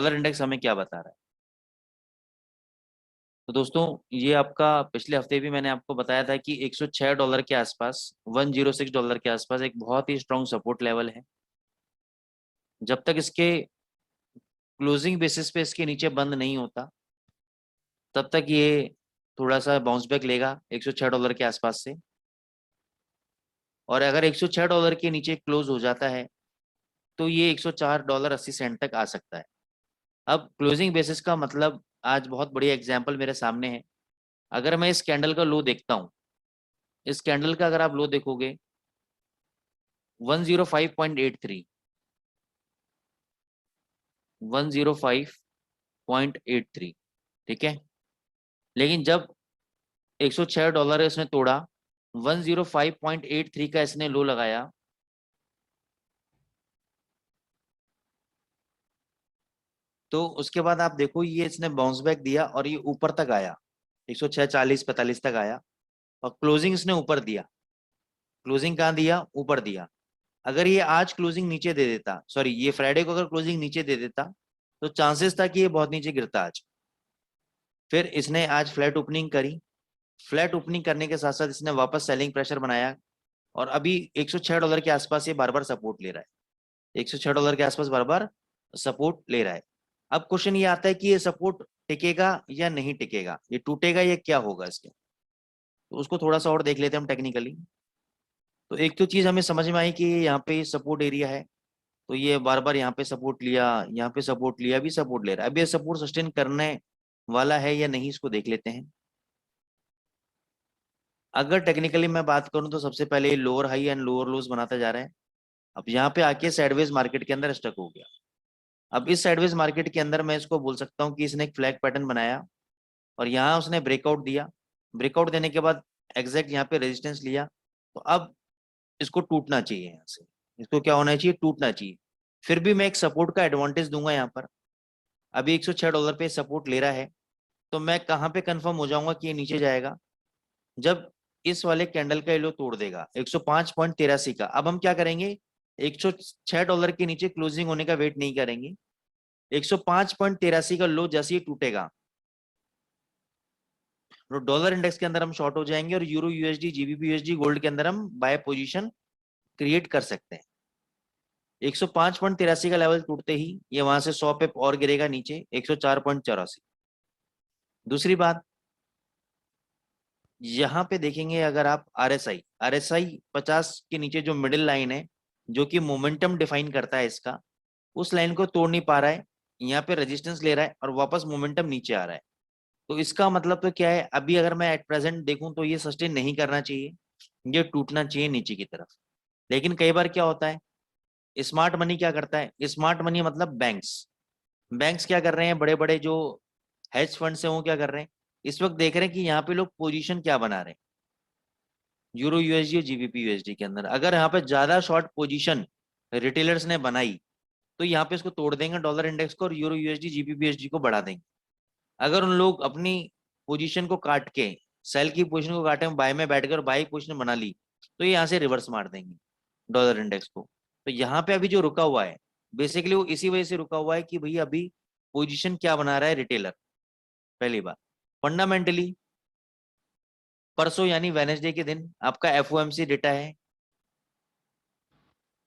Dollar index हमें क्या बता रहा है? तो दोस्तों ये आपका पिछले हफ्ते भी मैंने आपको बताया था कि $106 के आसपास, $106 के आसपास एक बहुत ही स्ट्रॉन्ग सपोर्ट लेवल है। जब तक इसके क्लोजिंग बेसिस पे इसके नीचे बंद नहीं होता तब तक ये थोड़ा सा बाउंस बैक लेगा $106 के आसपास से। और अगर $106 के नीचे क्लोज हो जाता है तो ये $104.80 तक आ सकता है। अब क्लोजिंग बेसिस का मतलब आज बहुत बढ़िया एग्जांपल मेरे सामने है। अगर मैं इस कैंडल का लो देखता हूँ, इस कैंडल का अगर आप लो देखोगे 105.83, 105.83, ठीक है। लेकिन जब $106 इसने तोड़ा, 105.83 का इसने लो लगाया, तो उसके बाद आप देखो ये इसने बाउंस बैक दिया और ये ऊपर तक आया, 106.40-45 तक आया और क्लोजिंग इसने ऊपर दिया। क्लोजिंग कहाँ दिया? ऊपर दिया। अगर ये आज क्लोजिंग नीचे दे देता, सॉरी ये फ्राइडे को अगर क्लोजिंग नीचे दे देता तो चांसेस था कि ये बहुत नीचे गिरता आज। फिर इसने आज फ्लैट ओपनिंग करी, फ्लैट ओपनिंग करने के साथ साथ इसने वापस सेलिंग प्रेशर बनाया और अभी $106 के आसपास ये बार बार सपोर्ट ले रहा है, $106 के आसपास बार बार सपोर्ट ले रहा है। अब क्वेश्चन ये आता है कि ये सपोर्ट टिकेगा या नहीं टिकेगा, ये टूटेगा या क्या होगा इसके। तो उसको थोड़ा सा और देख लेते हैं हम टेक्निकली। तो एक तो चीज हमें समझ में आई कि यहाँ पे सपोर्ट एरिया है, तो ये बार बार यहाँ पे सपोर्ट लिया, यहाँ पे सपोर्ट लिया, भी सपोर्ट ले रहा है। अब ये सपोर्ट सस्टेन करने वाला है या नहीं, इसको देख लेते हैं। अगर टेक्निकली मैं बात करूं तो सबसे पहले ये लोअर हाई एंड लोअर लोज बनाता जा रहा है। अब यहाँ पे आके साइडवेज मार्केट के अंदर स्टक हो गया। अब इस साइडवेज मार्केट के अंदर मैं इसको बोल सकता हूँ कि इसने एक फ्लैग पैटर्न बनाया और यहाँ उसने ब्रेकआउट दिया। ब्रेकआउट देने के बाद एग्जैक्ट यहाँ पे रेजिस्टेंस लिया, तो अब इसको टूटना चाहिए यहाँ से। इसको क्या होना चाहिए? टूटना चाहिए। फिर भी मैं एक सपोर्ट का एडवांटेज दूंगा यहाँ पर। अभी $106 पे सपोर्ट ले रहा है, तो मैं कहाँ पे कंफर्म हो जाऊंगा कि ये नीचे जाएगा? जब इस वाले कैंडल का येलो तोड़ देगा 105.83 का। अब हम क्या करेंगे? $106 के नीचे क्लोजिंग होने का वेट नहीं करेंगे। 105.83 का लो जैसे ही टूटेगा तो डॉलर इंडेक्स के अंदर हम शॉर्ट हो जाएंगे और euro USD, GBP USD, gold के अंदर हम बाय पोजीशन क्रिएट कर सकते हैं। 105.83 का लेवल टूटते ही ये वहां से 100 पे और गिरेगा नीचे 104.84। दूसरी बात, यहाँ पे देखेंगे अगर आप आरएसआई, आरएसआई 50 के नीचे जो मिडिल लाइन है जो कि मोमेंटम डिफाइन करता है इसका, उस लाइन को तोड़ नहीं पा रहा है। यहाँ पे रेजिस्टेंस ले रहा है और वापस मोमेंटम नीचे आ रहा है। तो इसका मतलब तो क्या है? अभी अगर मैं एट प्रेजेंट देखूं तो ये सस्टेन नहीं करना चाहिए, ये टूटना चाहिए नीचे की तरफ। लेकिन कई बार क्या होता है, स्मार्ट मनी क्या करता है? स्मार्ट मनी मतलब बैंक्स, बैंक्स क्या कर रहे हैं, बड़े बड़े जो हेज फंड्स हैं वो क्या कर रहे हैं, इस वक्त देख रहे हैं कि यहाँ पे लोग पोजीशन क्या बना रहे हैं यूरो यूएसडी और जीबीपी यूएसडी के अंदर। अगर यहाँ पे ज्यादा शॉर्ट पोजीशन रिटेलर्स ने बनाई तो यहाँ पे इसको तोड़ देंगे डॉलर इंडेक्स को और यूरो यूएसडी जीबीपी यूएसडी को बढ़ा देंगे। अगर उन लोग अपनी पोजीशन को काट के, सेल की पोजीशन को काटे बाय में बैठ कर बाई पोजीशन बना ली, तो ये यहाँ से रिवर्स मार देंगे डॉलर इंडेक्स को। तो यहाँ पे अभी जो रुका हुआ है बेसिकली वो इसी वजह से रुका हुआ है कि भैया अभी पोजीशन क्या बना रहा है रिटेलर। पहली बात, फंडामेंटली परसों यानी वेनेसडे के दिन आपका एफओएमसी डेटा है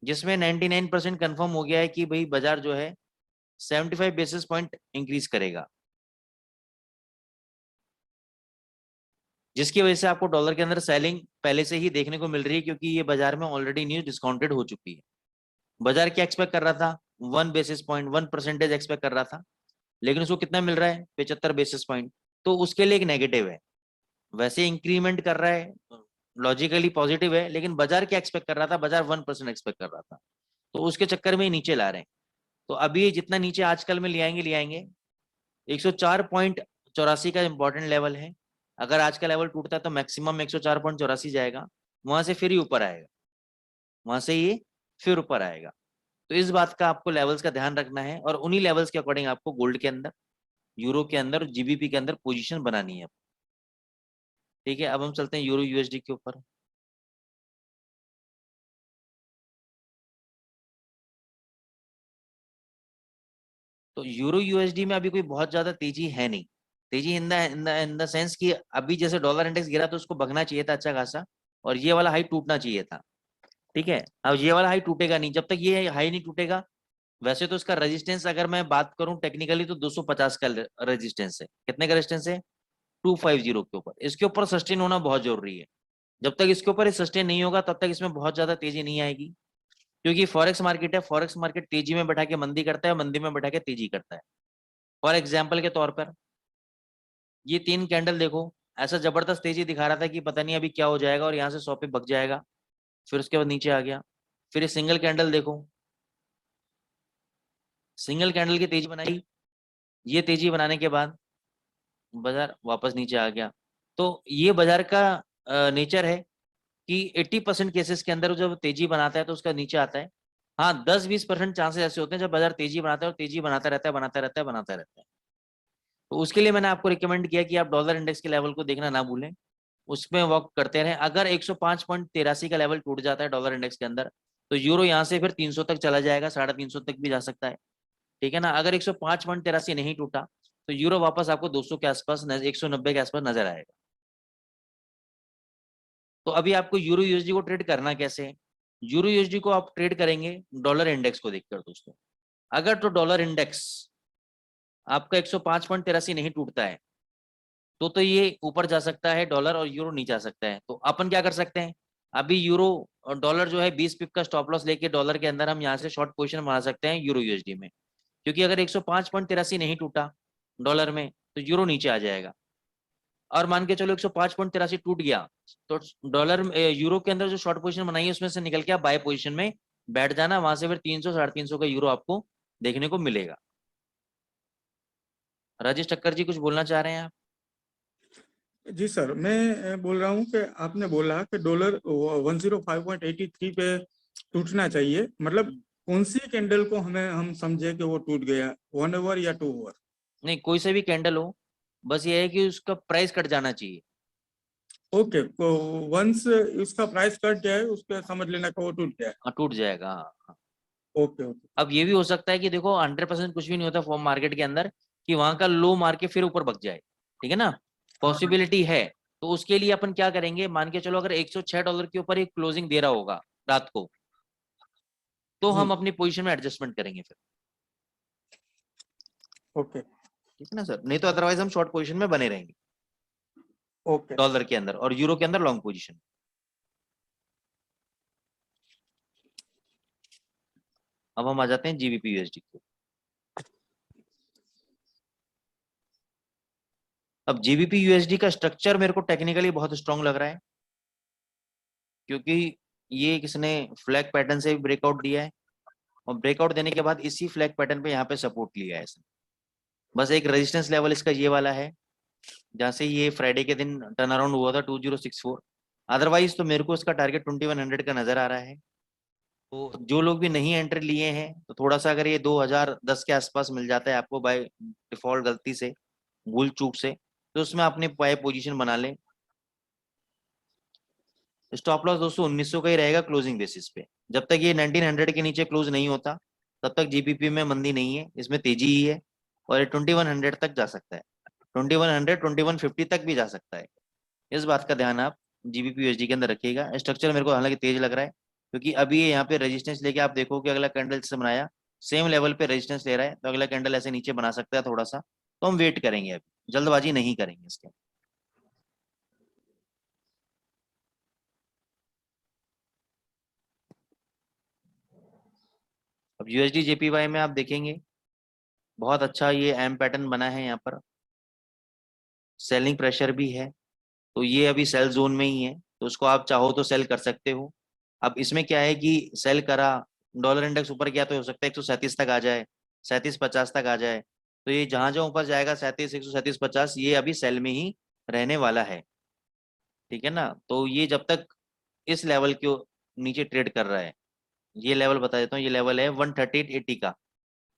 जिसमें 99% कंफर्म हो गया है कि भाई बाजार जो है 75 बेसिस पॉइंट इंक्रीज करेगा, जिसकी वजह से आपको डॉलर के अंदर सेलिंग पहले से ही देखने को मिल रही है क्योंकि ये बाजार में ऑलरेडी न्यूज डिस्काउंटेड हो चुकी है। बाजार क्या एक्सपेक्ट कर रहा था? 1 बेसिस पॉइंट, 1% एक्सपेक्ट कर रहा था, लेकिन उसको कितना मिल रहा है? 75 बेसिस पॉइंट। तो उसके लिए एक नेगेटिव है। वैसे इंक्रीमेंट कर रहा है, लॉजिकली पॉजिटिव है, लेकिन बाजार क्या एक्सपेक्ट कर रहा था? बाजार 1% एक्सपेक्ट कर रहा था, तो उसके चक्कर में ही नीचे ला रहे हैं। तो अभी जितना नीचे आजकल में ले आएंगे 104.84 का इंपॉर्टेंट लेवल है। अगर आज का लेवल टूटता है तो मैक्सिमम 104.84 जाएगा, वहां से फिर ही ऊपर आएगा, वहां से ये फिर ऊपर आएगा। तो इस बात का आपको लेवल्स का ध्यान रखना है और उन्हीं लेवल्स के अकॉर्डिंग आपको गोल्ड के अंदर, यूरो के अंदर, जीबीपी के अंदर पोजीशन बनानी है। ठीक है, अब हम चलते हैं यूरो यूएसडी के ऊपर। तो यूरो यूएसडी में अभी कोई बहुत ज्यादा तेजी है नहीं। तेजी इन द सेंस कि अभी जैसे डॉलर इंडेक्स गिरा तो उसको भगना चाहिए था अच्छा खासा, और ये वाला हाई टूटना चाहिए था। ठीक है, अब ये वाला हाई टूटेगा नहीं, जब तक ये हाई नहीं टूटेगा। वैसे तो इसका रेजिस्टेंस अगर मैं बात करूं टेक्निकली तो 250 का रेजिस्टेंस है। कितने का रेजिस्टेंस है? 250 के ऊपर। इसके ऊपर सस्टेन होना बहुत जरूरी है। जब तक इसके ऊपर सस्टेन नहीं होगा तब तक इसमें बहुत ज्यादा तेजी नहीं आएगी, क्योंकि फॉरेक्स मार्केट है। फॉरेक्स मार्केट तेजी में बैठा के मंदी करता है, मंदी में बैठा के तेजी करता है। फॉर एग्जाम्पल के तौर पर ये 3 कैंडल देखो, ऐसा जबरदस्त तेजी दिखा रहा था कि पता नहीं अभी क्या हो जाएगा, और यहाँ से 100 पे भग जाएगा, फिर उसके बाद नीचे आ गया। फिर ये सिंगल कैंडल देखो, सिंगल कैंडल की तेजी बनाई, ये तेजी बनाने के बाद बाजार वापस नीचे आ गया। तो ये बाजार का नेचर है कि 80% केसेस के अंदर जब तेजी बनाता है तो उसका नीचे आता है। हाँ, 10-20% चांसेस ऐसे होते हैं जब बाजार तेजी बनाता है, और तेजी बनाता रहता है, बनाता रहता है, बनाता रहता है। तो उसके लिए मैंने आपको रिकमेंड किया कि आप डॉलर इंडेक्स के लेवल को देखना ना भूलें, उसमें वर्क करते रहें। अगर 105.83 का लेवल टूट जाता है डॉलर इंडेक्स के अंदर, तो यूरो यहाँ से फिर 300 तक चला जाएगा, 350 तक भी जा सकता है। ठीक है ना, अगर 105.83 नहीं टूटा तो यूरो वापस आपको 200 के आसपास, 190 के आसपास नजर आएगा। तो अभी आपको यूरो यूएसडी को ट्रेड करना कैसे है? यूरो यूएसडी को आप ट्रेड करेंगे डॉलर इंडेक्स को देखकर दोस्तों। अगर तो डॉलर इंडेक्स आपका 105.83 नहीं टूटता है तो ये ऊपर जा सकता है डॉलर, और यूरो नीचे आ सकता है। तो अपन क्या कर सकते हैं, अभी यूरो और डॉलर जो है 20 पिप का स्टॉप लॉस लेके डॉलर के अंदर हम यहाँ से शॉर्ट पोजीशन बना सकते हैं यूरो यूएसडी में। क्योंकि अगर 105.83 नहीं टूटा डॉलर में तो यूरो नीचे आ जाएगा, और मान के चलो 105.83 टूट गया तो डॉलर यूरो के अंदर जो शॉर्ट पोजीशन बनाई है उसमें से निकल के आप बाय पोजीशन में बैठ जाना, वहां से फिर 300 350 का यूरो आपको देखने को मिलेगा। राजेश ठक्कर जी कुछ बोलना चाह रहे हैं आप? जी सर, मैं बोल रहा हूँ कि आपने बोला कि डॉलर 105.83 पे टूटना चाहिए, मतलब कौन सी कैंडल को हम समझे कि वो टूट गया, 1 ओवर या 2 ओवर? नहीं, कोई से भी कैंडल हो, बस ये है कि उसका प्राइस कट जाना चाहिए। ओके, तो वंस उसका प्राइस कट जाए उसके समझ लेना कि वो टूट गया। हाँ, टूट जाएगा, हाँ हाँ। Okay okay. अब ये भी हो सकता है कि देखो 100% कुछ भी नहीं होता फॉर्म मार्केट के अंदर, कि वहां का लो मार के फिर ऊपर भग जाए। ठीक है ना, हाँ पॉसिबिलिटी है। तो उसके लिए अपन क्या करेंगे, मान के चलो अगर $106 के ऊपर एक क्लोजिंग दे रहा होगा रात को, तो जी। हम अपनी पोजीशन में एडजस्टमेंट करेंगे फिर। ओके ठीक है ना सर, नहीं तो अदरवाइज हम शॉर्ट पोजीशन में बने रहेंगे ओके। डॉलर के अंदर और यूरो के अंदर लॉन्ग पोजीशन। अब हम आ जाते हैं जीबीपी यूएसडी को। अब जीबीपी यूएसडी का स्ट्रक्चर मेरे को टेक्निकली बहुत स्ट्रांग लग रहा है, क्योंकि ये किसने फ्लैग पैटर्न से ब्रेकआउट दिया है, और ब्रेकआउट देने के बाद इसी फ्लैग पैटर्न पे यहाँ पे सपोर्ट लिया है इसने। बस एक रेजिस्टेंस लेवल इसका ये वाला है, जहाँ से ये फ्राइडे के दिन टर्न अराउंड हुआ था 2064। अदरवाइज तो मेरे को इसका टारगेट 2100 का नजर आ रहा है। तो जो लोग भी नहीं एंट्री लिए हैं तो थोड़ा सा अगर ये 2010 के आसपास मिल जाता है आपको बाय डिफॉल्ट, गलती से, भूल चूक से, तो उसमें अपने बाय पोजीशन बना लें। स्टॉप लॉस दोस्तों 1900 का ही रहेगा क्लोजिंग बेसिस पे। जब तक ये 1900 के नीचे क्लोज नहीं होता तब तक जीबीपी में मंदी नहीं है, इसमें तेजी ही है। और ये 2100 तक जा सकता है, 2100 2150 तक भी जा सकता है। इस बात का ध्यान आप जीबीपी यूएसडी के अंदर रखिएगा। स्ट्रक्चर मेरे को हालांकि तेज लग रहा है, क्योंकि अभी ये यहाँ पे रेजिस्टेंस लेके आप देखो कि अगला कैंडल से बनाया सेम लेवल पे रेजिस्टेंस ले रहा है, तो अगला कैंडल ऐसे नीचे बना सकता है थोड़ा सा। तो हम वेट करेंगे, अभी जल्दबाजी नहीं करेंगे इसके। अब यूएसडी जेपीवाई में आप देखेंगे बहुत अच्छा ये एम पैटर्न बना है, यहाँ पर सेलिंग प्रेशर भी है। तो ये अभी सेल जोन में ही है, तो उसको आप चाहो तो सेल कर सकते हो। अब इसमें क्या है कि सेल करा, डॉलर इंडेक्स ऊपर गया तो हो सकता है 137 तक आ जाए, 3750 तक आ जाए। तो ये जहां जहां ऊपर जाएगा 37 137 50, ये अभी सेल में ही रहने वाला है। ठीक है ना, तो ये जब तक इस लेवल के नीचे ट्रेड कर रहा है, ये लेवल बता देता हूँ, ये लेवल है 13880 का।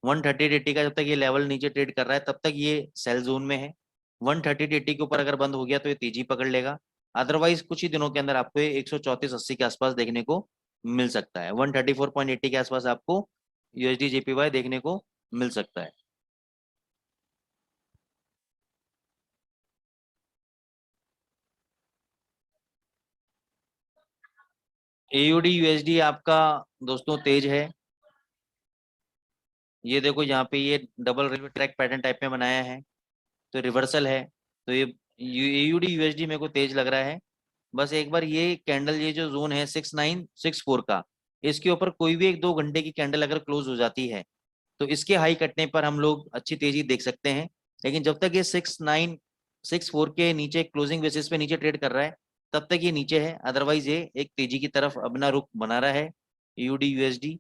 13880 का जब तक ये लेवल नीचे ट्रेड कर रहा है तब तक ये सेल जोन में है। 13880 के ऊपर अगर बंद हो गया तो ये तेजी पकड़ लेगा। अदरवाइज कुछ ही दिनों के अंदर आपको ये 13480 के आसपास देखने को मिल सकता है। 134.80 के आसपास आपको यूएसडी जेपीवाई देखने को मिल सकता है। AUD USD आपका दोस्तों तेज है। ये देखो यहाँ पे ये double railway track pattern type में बनाया है, तो रिवर्सल है। तो ये AUD USD मेरे को तेज लग रहा है। बस एक बार ये कैंडल, ये जो जोन है 6964 का, इसके ऊपर कोई भी 1-2 घंटे की कैंडल अगर क्लोज हो जाती है तो इसके हाई कटने पर हम लोग अच्छी तेजी देख सकते हैं। लेकिन जब तक ये 6964 के नीचे क्लोजिंग बेसिस पे नीचे ट्रेड कर रहा है तब तक ये नीचे है, अदरवाइज ये एक तेजी की तरफ अपना रुख बना रहा है AUD USD।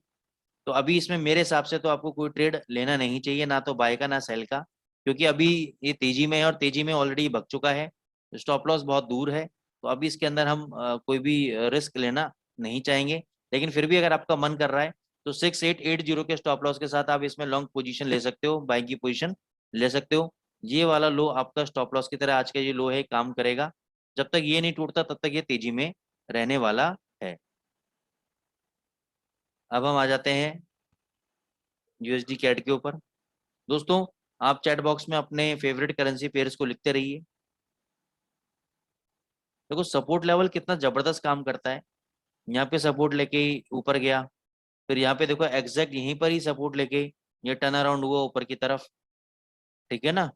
तो अभी इसमें मेरे हिसाब से तो आपको कोई ट्रेड लेना नहीं चाहिए, ना तो बाय का ना सेल का, क्योंकि अभी ये तेजी में है और तेजी में ऑलरेडी भग चुका है, स्टॉप लॉस बहुत दूर है। तो अभी इसके अंदर हम कोई भी रिस्क लेना नहीं चाहेंगे। लेकिन फिर भी अगर आपका मन कर रहा है तो 6880 के स्टॉप लॉस के साथ आप इसमें लॉन्ग पोजीशन ले सकते हो, बाइंग की पोजीशन ले सकते हो। ये वाला लो आपका स्टॉप लॉस की तरह आज का ये लो है, काम करेगा। जब तक ये नहीं टूटता तब तक ये तेजी में रहने वाला है। अब हम आ जाते हैं USD कैड के ऊपर। दोस्तों आप चैट बॉक्स में अपने फेवरेट करेंसी पेयर्स को लिखते रहिए। देखो सपोर्ट लेवल कितना जबरदस्त काम करता है। यहाँ पे सपोर्ट लेके ही ऊपर गया, फिर यहाँ पे देखो एग्जैक्ट यहीं पर ही सपोर्ट लेके ये टर्न अराउंड हुआ ऊपर की तरफ, ठीक है ना।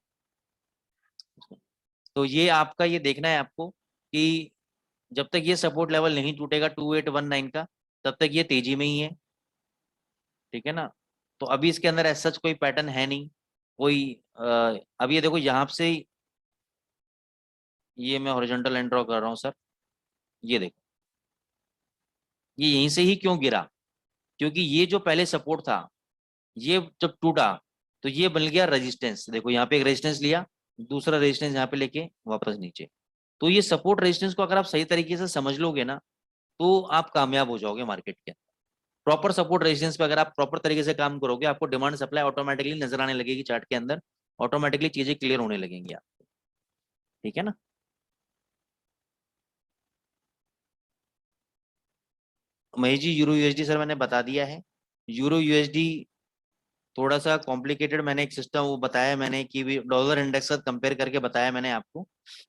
तो ये आपका ये देखना है आपको कि जब तक ये सपोर्ट लेवल नहीं टूटेगा 2819 का, तब तक ये तेजी में ही है, ठीक है ना। तो अभी इसके अंदर ऐसा सच कोई पैटर्न है नहीं कोई। अभी ये देखो यहाँ से ये मैं हॉरिजॉन्टल लाइन ड्रॉ कर रहा हूँ सर, ये देखो ये यहीं से ही क्यों गिरा, क्योंकि ये जो पहले सपोर्ट था ये जब टूटा तो ये बन गया रेजिस्टेंस। देखो यहाँ पे एक रेजिस्टेंस लिया, दूसरा रेजिस्टेंस यहाँ पे लेके वापस नीचे। तो ये सपोर्ट रेजिस्टेंस को अगर आप सही तरीके से समझ लोगे ना तो आप कामयाब हो जाओगे मार्केट के। प्रॉपर सपोर्ट रेजिस्टेंस पे अगर आप प्रॉपर तरीके से काम करोगे आपको डिमांड सप्लाई ऑटोमेटिकली नजर आने लगेगी चार्ट के अंदर, ऑटोमेटिकली चीजें क्लियर होने लगेंगी आप, ठीक है ना। Mahesh ji euro USD sir मैंने बता दिया है। यूरो USD थोड़ा सा कॉम्प्लिकेटेड मैंने एक सिस्टम वो बताया मैंने कि भी डॉलर इंडेक्स के साथ कंपेयर करके बताया मैंने आपको,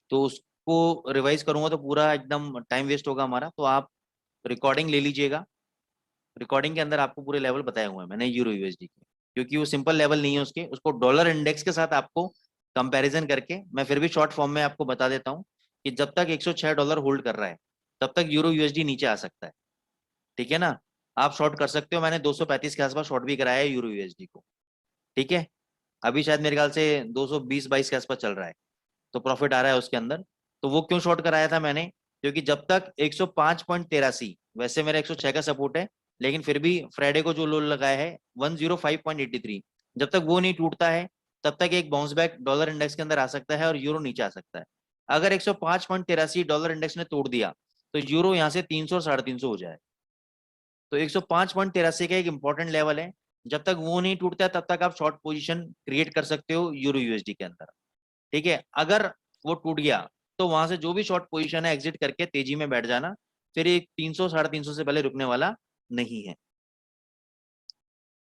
तो उसको रिवाइज करूंगा तो पूरा एकदम टाइम वेस्ट होगा हमारा। तो आप रिकॉर्डिंग ले लीजिएगा, रिकॉर्डिंग के अंदर आपको पूरे लेवल बताए हुए हैं मैंने यूरो USD के, क्योंकि वो सिंपल लेवल नहीं है उसके, उसको डॉलर इंडेक्स के साथ आपको कंपैरिजन करके मैं फिर भी शॉर्ट फॉर्म में आपको बता देता हूँ कि जब तक $106 होल्ड कर रहा है तब तक यूरो USD नीचे आ सकता है, ठीक है ना। आप शॉर्ट कर सकते हो, मैंने 235 के आसपास शॉर्ट भी कराया है यूरो USD को, ठीक है। अभी शायद मेरे ख्याल से 220-22 के आसपास चल रहा है, तो प्रॉफिट आ रहा है उसके अंदर। तो वो क्यों शॉर्ट कराया था मैंने, क्योंकि जब तक 105.83, वैसे मेरा 106 का सपोर्ट है लेकिन फिर भी फ्राइडे को जो लो लगाया है 105.83, जब तक वो नहीं टूटता है तब तक एक बाउंस बैक डॉलर इंडेक्स के अंदर आ सकता है और यूरो नीचे आ सकता है। अगर 105.83 डॉलर इंडेक्स ने तोड़ दिया तो यूरो यहाँ से 300 350 हो जाए। तो 105.83 का एक इंपॉर्टेंट लेवल है, जब तक वो नहीं टूटता तब तक आप शॉर्ट पोजीशन क्रिएट कर सकते हो यूरो USD के अंदर, ठीक है। अगर वो टूट गया तो वहां से जो भी शॉर्ट पोजीशन है एग्जिट करके तेजी में बैठ जाना, फिर एक 300 350 से पहले रुकने वाला नहीं है।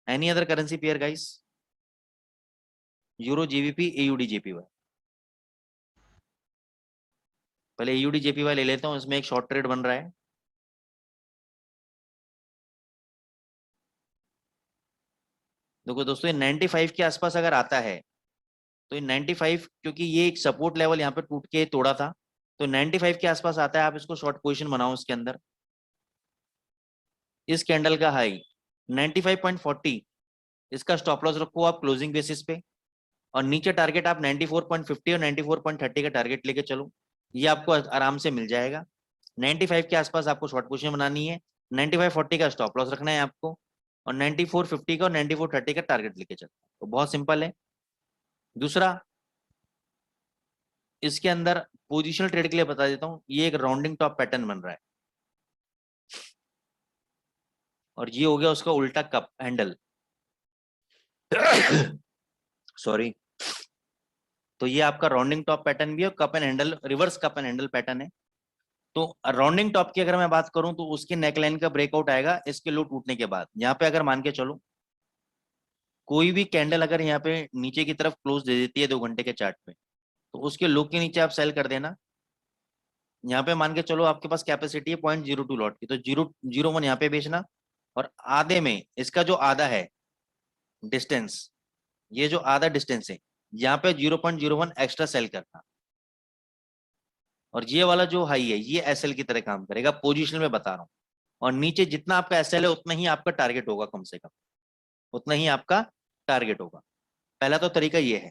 Any other currency pair guys, euro GBP AUD JPY। पहले AUD JPY ले लेता हूँ, इसमें एक शॉर्ट ट्रेड बन रहा है। देखो दोस्तों ये 95 के आसपास अगर आता है तो ये 95, क्योंकि ये एक सपोर्ट लेवल यहाँ पे टूट के तोड़ा था, तो 95 के आसपास आता है, आप इसको शॉर्ट पोजीशन बनाओ इसके अंदर। इस कैंडल का हाई 95.40, इसका स्टॉप लॉस रखो आप क्लोजिंग बेसिस पे, और नीचे टारगेट आप 94.50 और 94.30 का टारगेट लेके चलो, ये आपको आराम से मिल जाएगा। 95 के आसपास आपको शॉर्ट पोजीशन बनानी है, 95.40 का स्टॉप लॉस रखना है आपको, और 94.50 का और 94.30 का टारगेट लेके चलना है। तो बहुत सिंपल है। दूसरा, इसके अंदर पोजिशनल ट्रेड के लिए बता देता हूँ, ये एक राउंडिंग टॉप पैटर्न बन रहा है और ये हो गया उसका उल्टा कप हैंडल सॉरी। तो ये आपका राउंडिंग टॉप पैटर्न भी है, cup and handle, reverse cup and handle pattern है। तो राउंडिंग टॉप की अगर मैं बात करूं तो उसके नेकलाइन का ब्रेकआउट आएगा इसके लो टूटने के बाद। यहाँ पे अगर मान के चलो कोई भी कैंडल अगर यहाँ पे नीचे की तरफ क्लोज दे देती है 2 घंटे के चार्ट पे, तो उसके लो के नीचे आप सेल कर देना, यहाँ पे मान के चलो आपके पास कैपेसिटी है 0.02 लॉट की, तो 0.01 यहाँ पे बेचना, और आधे में इसका जो आधा है डिस्टेंस, ये जो आधा डिस्टेंस है यहाँ पे 0.01 एक्स्ट्रा सेल करना, और ये वाला जो हाई है ये एसएल की तरह काम करेगा, पोजीशन में बता रहा हूँ। और नीचे जितना आपका एसएल है उतना ही आपका टारगेट होगा, कम से कम उतना ही आपका टारगेट होगा। पहला तो तरीका ये है।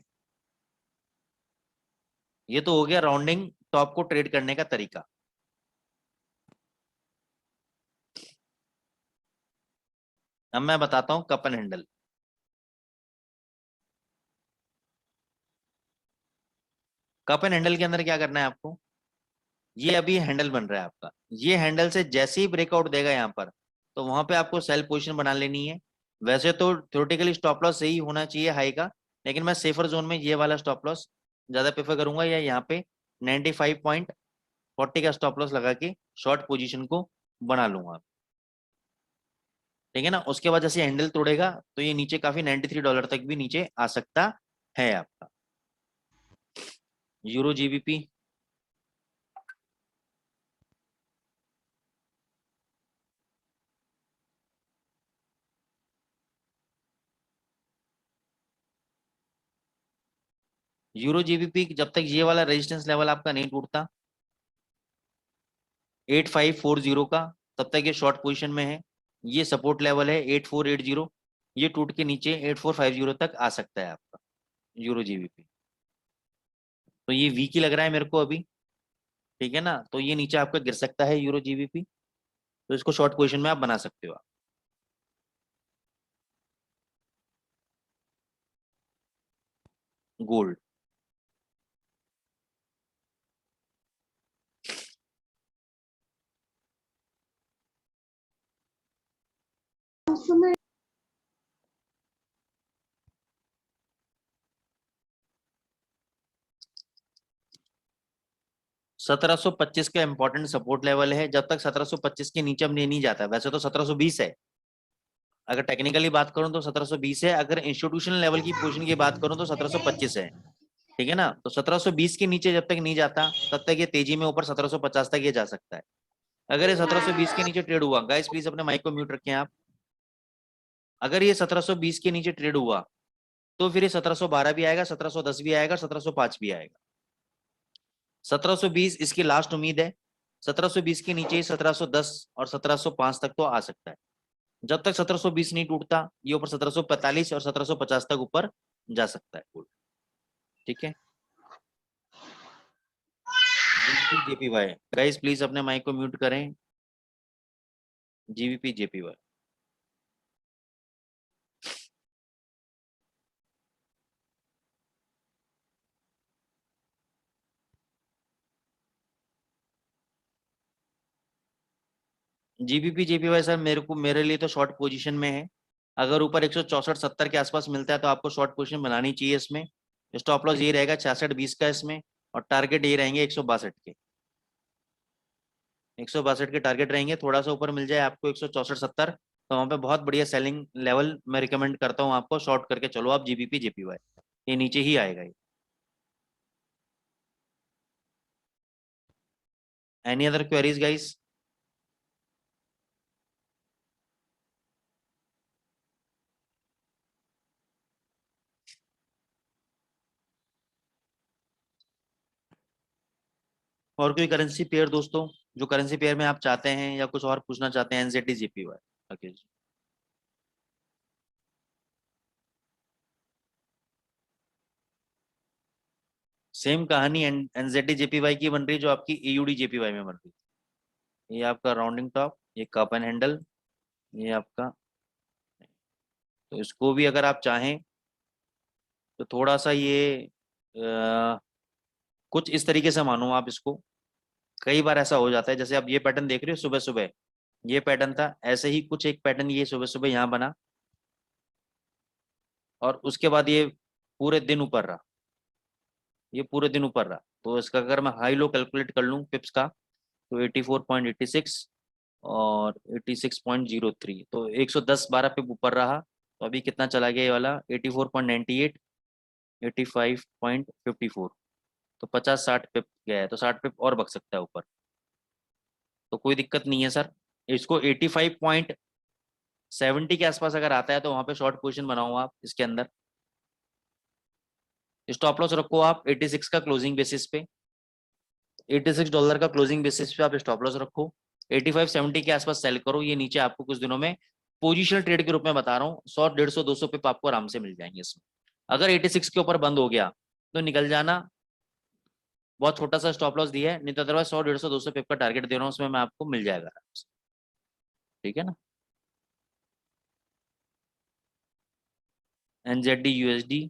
ये तो हो गया राउंडिंग टॉप को ट्रेड करने का तरीका। अब मैं बताता हूं cup and handle. Cup and handle के अंदर क्या करना है आपको, ये अभी हैंडल बन रहा है आपका, ये हैंडल से जैसे ही ब्रेकआउट देगा यहाँ पर, तो वहां पे आपको सेल पोजीशन बना लेनी है। वैसे तो थ्योरेटिकली स्टॉप लॉस सही होना चाहिए हाई का, लेकिन मैं सेफर जोन में ये वाला स्टॉप लॉस ज्यादा प्रेफर करूंगा, या यहाँ पे 95.40 का स्टॉप लॉस लगा के शॉर्ट पोजीशन को बना लूंगा। ठीक है ना। उसके बाद जैसे हैंडल तोड़ेगा तो ये नीचे काफी $93 तक भी नीचे आ सकता है आपका। यूरो जीबीपी, यूरो जीबीपी जब तक ये वाला रेजिस्टेंस लेवल आपका नहीं टूटता 8540 का, तब तक ये शॉर्ट पोजीशन में है। ये सपोर्ट लेवल है 8480, ये टूट के नीचे 8450 तक आ सकता है आपका यूरो जीबीपी। तो ये वीक ही लग रहा है मेरे को अभी। ठीक है ना, तो ये नीचे आपका गिर सकता है यूरो जीबीपी, तो इसको शॉर्ट पोजीशन में आप बना सकते हो आप। गोल्ड, $1725 का इंपॉर्टेंट सपोर्ट लेवल है। जब तक 1725 के नीचे हमने नहीं जाता, वैसे तो 1720 है, अगर टेक्निकली बात करूं तो 1720 है, अगर इंस्टीट्यूशनल लेवल की पोजीशन की बात करूं तो 1725 है। ठीक है ना, तो 1720 के नीचे जब तक नहीं जाता तब तक ये तेजी में ऊपर 1750 तक ये जा सकता है। अगर ये 1720 के नीचे ट्रेड हुआ, गाइस प्लीज अपने माइक को म्यूट रखें आप। अगर ये 1720 के नीचे ट्रेड हुआ तो फिर ये 1712 भी आएगा, 1710 भी आएगा, 1705 भी आएगा। 1720 इसकी लास्ट उम्मीद है। 1720 के नीचे 1710 और 1705 तक तो आ सकता है। जब तक 1720 नहीं टूटता ये ऊपर 1745 और 1750 तक ऊपर जा सकता है गोल्ड। ठीक है, जेपीवाई गाइस प्लीज अपने माइक को म्यूट करें। GBP JPY, GBP JPY sir मेरे लिए तो शॉर्ट पोजीशन में है। अगर ऊपर 164.70 के आसपास मिलता है तो आपको शॉर्ट पोजीशन बनानी चाहिए इसमें। स्टॉप लॉस ये रहेगा 66.20 का इसमें, और टारगेट ये रहेंगे 162 के। 162 के टारगेट रहेंगे। थोड़ा सा ऊपर मिल जाए आपको 164.70, तो वहां पे बहुत बढ़िया सेलिंग लेवल मैं रिकमेंड करता हूँ आपको, शॉर्ट करके चलो आप जीबीपी जेपीवाई, ये नीचे ही आएगा ये। Any other queries guys? और कोई करेंसी पेयर दोस्तों, जो करेंसी पेयर में आप चाहते हैं या कुछ और पूछना चाहते हैं? NZD JPY, okay. सेम कहानी एनजेडी जेपीवाई की बन रही है जो आपकी एयूडी जेपीवाई में बन रही है। ये आपका राउंडिंग टॉप, ये कप एंड हैंडल, ये आपका। तो इसको भी अगर आप चाहें तो थोड़ा सा ये कुछ इस तरीके से मानो आप इसको। कई बार ऐसा हो जाता है, जैसे आप ये पैटर्न देख रहे हो सुबह सुबह, ये पैटर्न था, ऐसे ही कुछ एक पैटर्न ये सुबह सुबह यहाँ बना, और उसके बाद ये पूरे दिन ऊपर रहा, ये पूरे दिन ऊपर रहा। तो इसका अगर मैं हाई लो कैलकुलेट कर लूँ पिप्स का, तो 84.86 और 86.03, तो 110-12 पिप ऊपर रहा। तो अभी कितना चला गया ये वाला? 84.98, 85.54, तो 50-60 पिप गया है, तो 60 पिप और बच सकता है ऊपर। तो कोई दिक्कत नहीं है सर। इसको 85.70 के आसपास अगर आता है तो वहां पे शॉर्ट पोजीशन बनाओ आप इसके अंदर। स्टॉप लॉस रखो आप 86 का क्लोजिंग बेसिस पे, $86 का क्लोजिंग बेसिस पे आप स्टॉप लॉस रखो। 85-70 के आसपास सेल करो। ये नीचे आपको कुछ दिनों में पोजिशनल ट्रेड के रूप में बता रहा हूँ 100, 150, 200 पिप आपको आराम से मिल जाएंगे इसमें। अगर 86 के ऊपर बंद हो गया तो निकल जाना। बहुत छोटा सा स्टॉप लॉस दिया है, नहीं तो अदरवाइज 100, 150, 200 पिप का टारगेट दे रहा हूँ, उसमें मैं आपको मिल जाएगा आराम से। ठीक है ना। NZD USD,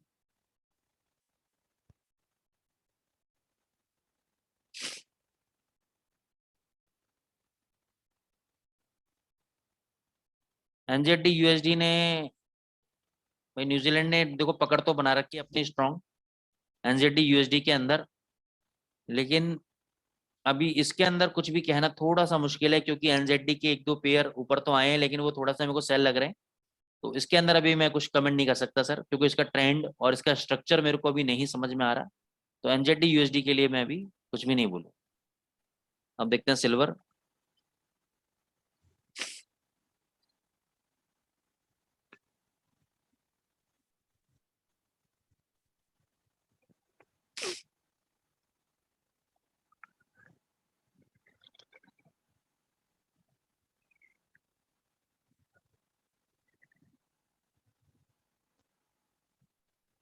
NZD USD ने भाई न्यूजीलैंड ने देखो पकड़ तो बना रखी है अपनी स्ट्रॉन्ग NZD USD के अंदर, लेकिन अभी इसके अंदर कुछ भी कहना थोड़ा सा मुश्किल है क्योंकि NZD के एक दो पेयर ऊपर तो आए हैं लेकिन वो थोड़ा सा मेरे को सेल लग रहे हैं। तो इसके अंदर अभी मैं कुछ कमेंट नहीं कर सकता सर, क्योंकि इसका ट्रेंड और इसका स्ट्रक्चर मेरे को अभी नहीं समझ में आ रहा। तो NZD USD के लिए मैं अभी कुछ भी नहीं बोलूँ। अब देखते हैं सिल्वर।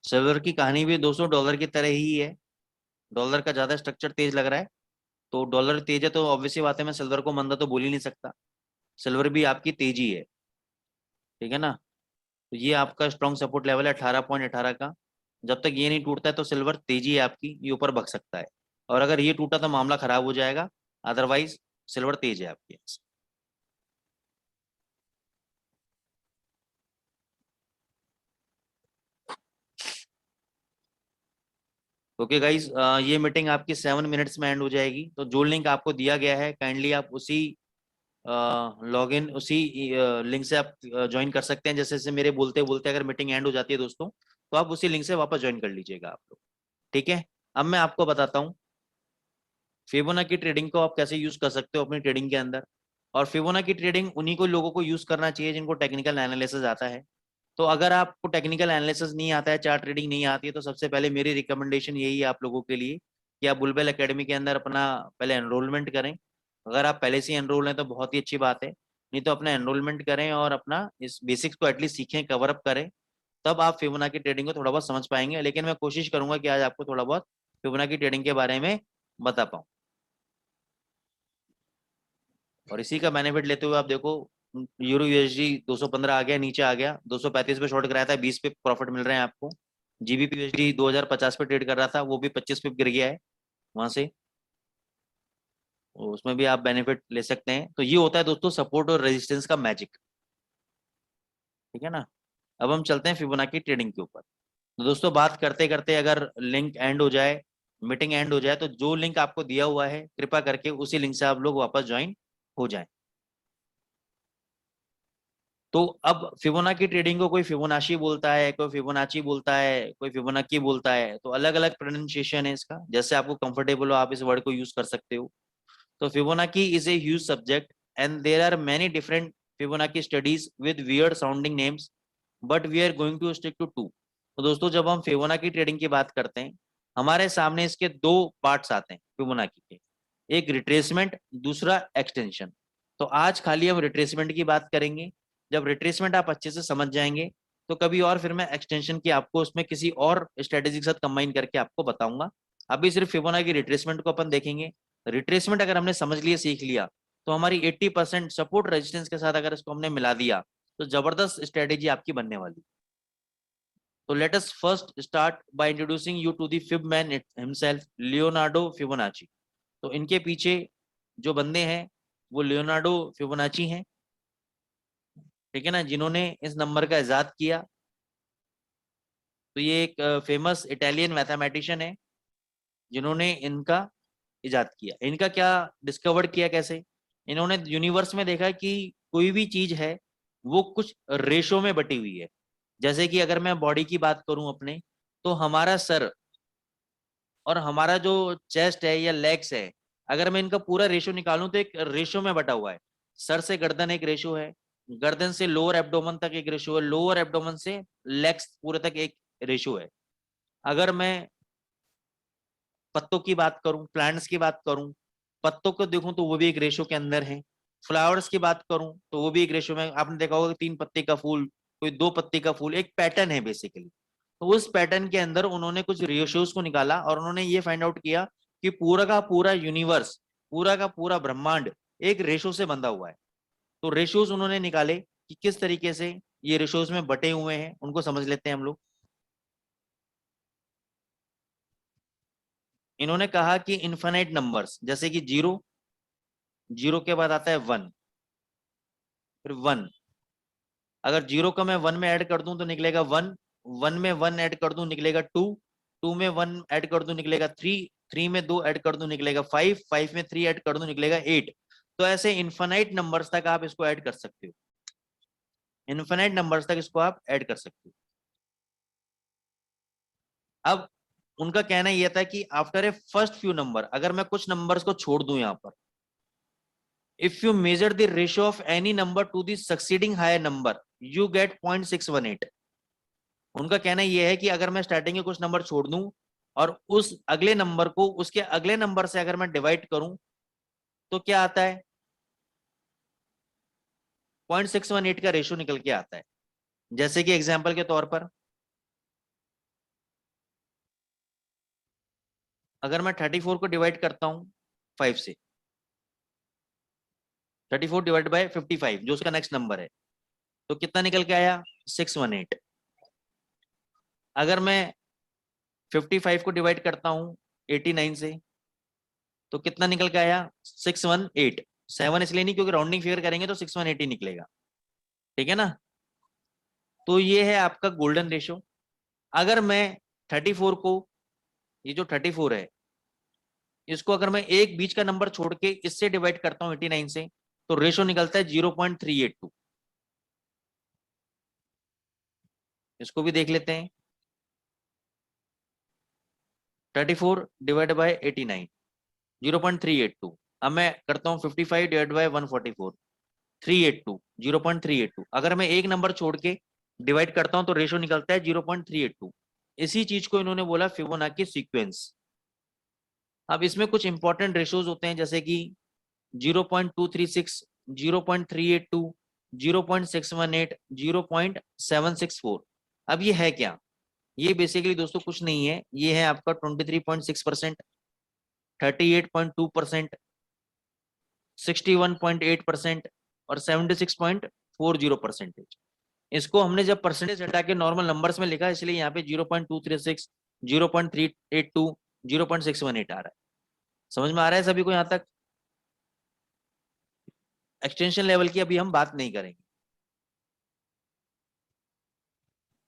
सिल्वर की कहानी भी $200 की तरह ही है। डॉलर का ज्यादा स्ट्रक्चर तेज लग रहा है, तो डॉलर तेज है तो ऑब्वियसली बात है मैं सिल्वर को मंदा तो बोल ही नहीं सकता। सिल्वर भी आपकी तेजी है। ठीक है ना। तो ये आपका स्ट्रॉन्ग सपोर्ट लेवल है 18.18 का। जब तक ये नहीं टूटता है तो सिल्वर तेजी है आपकी, ये ऊपर भग सकता है। और अगर ये टूटा तो मामला खराब हो जाएगा, अदरवाइज सिल्वर तेज है आपके। ओके गाइज, ये मीटिंग आपकी 7 मिनट्स में एंड हो जाएगी। तो जो लिंक आपको दिया गया है काइंडली आप उसी लॉगिन उसी लिंक से आप ज्वाइन कर सकते हैं। जैसे जैसे मेरे बोलते बोलते अगर मीटिंग एंड हो जाती है दोस्तों, तो आप उसी लिंक से वापस ज्वाइन कर लीजिएगा आप लोग। ठीक है। अब मैं आपको बताता हूँ फिबोनाची ट्रेडिंग को आप कैसे यूज कर सकते हो अपनी ट्रेडिंग के अंदर। और फिबोनाची ट्रेडिंग उन्हीं को लोगों को यूज करना चाहिए जिनको टेक्निकल एनालिसिस आता है। तो अगर आपको टेक्निकल एनालिसिस नहीं आता है, चार्ट ट्रेडिंग नहीं आती है, तो सबसे पहले मेरी रिकमेंडेशन यही है आप लोगों के लिए कि आप बुलबेल एकेडमी के अंदर अपना पहले एनरोलमेंट करें। अगर आप पहले से एनरोल हैं तो बहुत ही अच्छी बात है, नहीं तो अपना एनरोलमेंट करें और अपना इस बेसिक्स को एटलीस्ट सीखें, कवर अप करें। तब आप फिबोनाची ट्रेडिंग को थोड़ा बहुत समझ पाएंगे। लेकिन मैं कोशिश करूंगा कि आज आपको थोड़ा बहुत फिबोनाची ट्रेडिंग के बारे में बता पाऊँ। और इसी का बेनिफिट लेते हुए आप देखो यूरो USD 215 आ गया, नीचे आ गया, 235 पे शॉर्ट कराया था, 20 पे प्रॉफिट मिल रहे हैं आपको। GBP USD 2050 पे ट्रेड कर रहा था, वो भी 25 पे गिर गया है वहां से। तो उसमें भी आप बेनिफिट ले सकते हैं। तो ये होता है दोस्तों सपोर्ट और रेजिस्टेंस का मैजिक। ठीक है ना। अब हम चलते हैं फिबोनाची ट्रेडिंग के ऊपर। तो दोस्तों बात करते करते अगर लिंक एंड हो जाए, मीटिंग एंड हो जाए, तो जो लिंक आपको दिया हुआ है कृपा करके उसी लिंक से आप लोग वापस ज्वाइन हो जाएं। तो अब फिबोनाची ट्रेडिंग को कोई फिबोनाची बोलता है, कोई फिबोनाची बोलता है, कोई फिबोनाची बोलता है। तो अलग अलग प्रोनाउंसिएशन है इसका, जैसे आपको कंफर्टेबल हो आप इस वर्ड को यूज कर सकते हो। तो Fibonacci is a huge subject and there are many different Fibonacci studies with weird sounding names, but we are going to stick to two. तो दोस्तों जब हम फिबोनाची ट्रेडिंग की बात करते हैं, हमारे सामने इसके दो पार्ट्स आते हैं फिबोनाची के, एक रिट्रेसमेंट, दूसरा एक्सटेंशन। तो आज खाली हम रिट्रेसमेंट की बात करेंगे। जब रिट्रेसमेंट आप अच्छे से समझ जाएंगे तो कभी और फिर मैं एक्सटेंशन की आपको उसमें किसी और स्ट्रेटेजी के साथ कंबाइन करके आपको बताऊंगा। अभी सिर्फ फिबोनाची रिट्रेसमेंट को अपन देखेंगे। रिट्रेसमेंट अगर हमने समझ लिया, सीख लिया, तो हमारी 80% सपोर्ट रेजिस्टेंस के साथ अगर इसको हमने मिला दिया तो जबरदस्त स्ट्रेटेजी आपकी बनने वाली। तो let us first start by introducing you to the Fib man himself, Leonardo Fibonacci. तो इनके पीछे जो बंदे हैं वो लियोनार्डो फिबोनाची हैं। ठीक है ना, जिन्होंने इस नंबर का इजाद किया। तो ये एक फेमस इटालियन मैथमेटिशियन है जिन्होंने इनका इजाद किया। इनका क्या डिस्कवर किया, कैसे इन्होंने यूनिवर्स में देखा कि कोई भी चीज है वो कुछ रेशो में बटी हुई है। जैसे कि अगर मैं बॉडी की बात करूं अपने, तो हमारा सर और हमारा जो चेस्ट है या लेग्स है, अगर मैं इनका पूरा रेशो निकालूं तो एक रेशो में बटा हुआ है, सर से गर्दन एक रेशो है, गर्दन से लोअर एब्डोमेन तक एक रेशो है, लोअर एब्डोमेन से लेग्स पूरे तक एक रेशो है। अगर मैं पत्तों की बात करूं, प्लांट्स की बात करूं, पत्तों को देखूं तो वो भी एक रेशो के अंदर है। फ्लावर्स की बात करूं तो वो भी एक रेशो में, आपने देखा होगा 3 पत्ते का फूल, कोई 2 पत्ते का फूल, एक पैटर्न है बेसिकली। तो उस पैटर्न के अंदर उन्होंने कुछ रेशियोज को निकाला और उन्होंने ये फाइंड आउट किया कि पूरा का पूरा यूनिवर्स, पूरा का पूरा ब्रह्मांड एक रेशो से बंधा हुआ है। तो रेशियोज उन्होंने निकाले कि किस तरीके से ये रेशियोज में बटे हुए हैं, उनको समझ लेते हैं हम लोग। इन्होंने कहा कि इन्फिनाइट नंबर्स जैसे कि जीरो, जीरो के बाद आता है वन, फिर वन, अगर जीरो का मैं वन में ऐड कर दूं तो निकलेगा वन, वन में वन ऐड कर दूं निकलेगा टू, टू में वन ऐड कर दूं निकलेगा थ्री, थ्री में दो ऐड कर दूं निकलेगा फाइव, फाइव में थ्री ऐड कर दूं निकलेगा एट। तो ऐसे इन्फिनाइट नंबर्स तक आप इसको ऐड कर सकते हो, इन्फिनाइट नंबर्स तक इसको आप ऐड कर सकते हो। अब उनका कहना यह था कि after a first few number, अगर मैं कुछ नंबर्स को छोड़ दूं यहां पर, if you measure the ratio of any number to the succeeding higher number you get 0.618। उनका कहना यह है कि अगर मैं स्टार्टिंग के कुछ नंबर छोड़ दूं और उस अगले नंबर को उसके अगले नंबर से अगर मैं डिवाइड करूं तो क्या आता है, 0.618 का रेशियो निकल के आता है। जैसे कि एग्जांपल के तौर पर अगर मैं 34 को डिवाइड करता हूं 5 से, 34 डिवाइड बाय 55 जो उसका नेक्स्ट नंबर है, तो कितना निकल के आया 618। अगर मैं 55 को डिवाइड करता हूं 89 से तो कितना निकल के आया 618। 7 इसलिए नहीं क्योंकि राउंडिंग फिगर करेंगे तो 618 ही निकलेगा, ठीक है ना। तो ये है आपका गोल्डन रेशो। अगर मैं 34 को, ये जो 34 है इसको अगर मैं एक बीच का नंबर छोड़ के इससे डिवाइड करता हूं 89 से तो रेशो निकलता है 0.382। इसको भी देख लेते हैं, 34 डिवाइड बाय 89 0.382। अब मैं करता हूं 55 डिवाइड बाय 144 382 0.382। अगर मैं एक नंबर छोड़ के डिवाइड करता हूं तो रेशो निकलता है 0.382। इसी चीज को इन्होंने बोला फिबोनाची सीक्वेंस। अब इसमें कुछ इंपॉर्टेंट रेशोज होते हैं जैसे कि 0.236, 0.382, 0.618, 0.764। अब ये है क्या, ये बेसिकली दोस्तों कुछ नहीं है, ये है आपका 23.6%, 38.2%, 61.8% और 76.40%। इसको हमने जब परसेंटेज हटा के नॉर्मल नंबर्स में लिखा इसलिए यहाँ पे 0.236, 0.382, 0.618 आ रहा है। समझ में आ रहा है सभी को यहाँ तक। एक्सटेंशन लेवल की अभी हम बात नहीं करेंगे।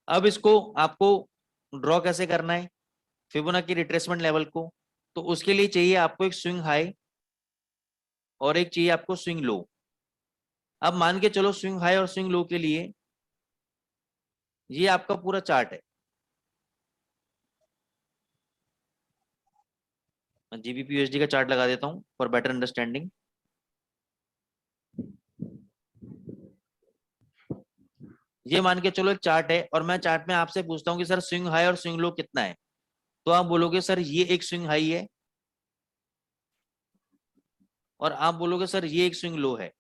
अब इसको आपको ड्रॉ कैसे करना है फिबोनाची रिट्रेसमेंट लेवल को, तो उसके लिए चाहिए आपको एक स्विंग हाई और एक चाहिए आपको स्विंग लो। अब मान के चलो स्विंग हाई और स्विंग लो के लिए ये आपका पूरा चार्ट है, जीबीपी यूएसडी का चार्ट लगा देता हूं फॉर बेटर अंडरस्टैंडिंग। ये मान के चलो एक चार्ट है और मैं चार्ट में आपसे पूछता हूं कि सर स्विंग हाई और स्विंग लो कितना है, तो आप बोलोगे सर ये एक स्विंग हाई है और आप बोलोगे सर ये एक स्विंग लो है।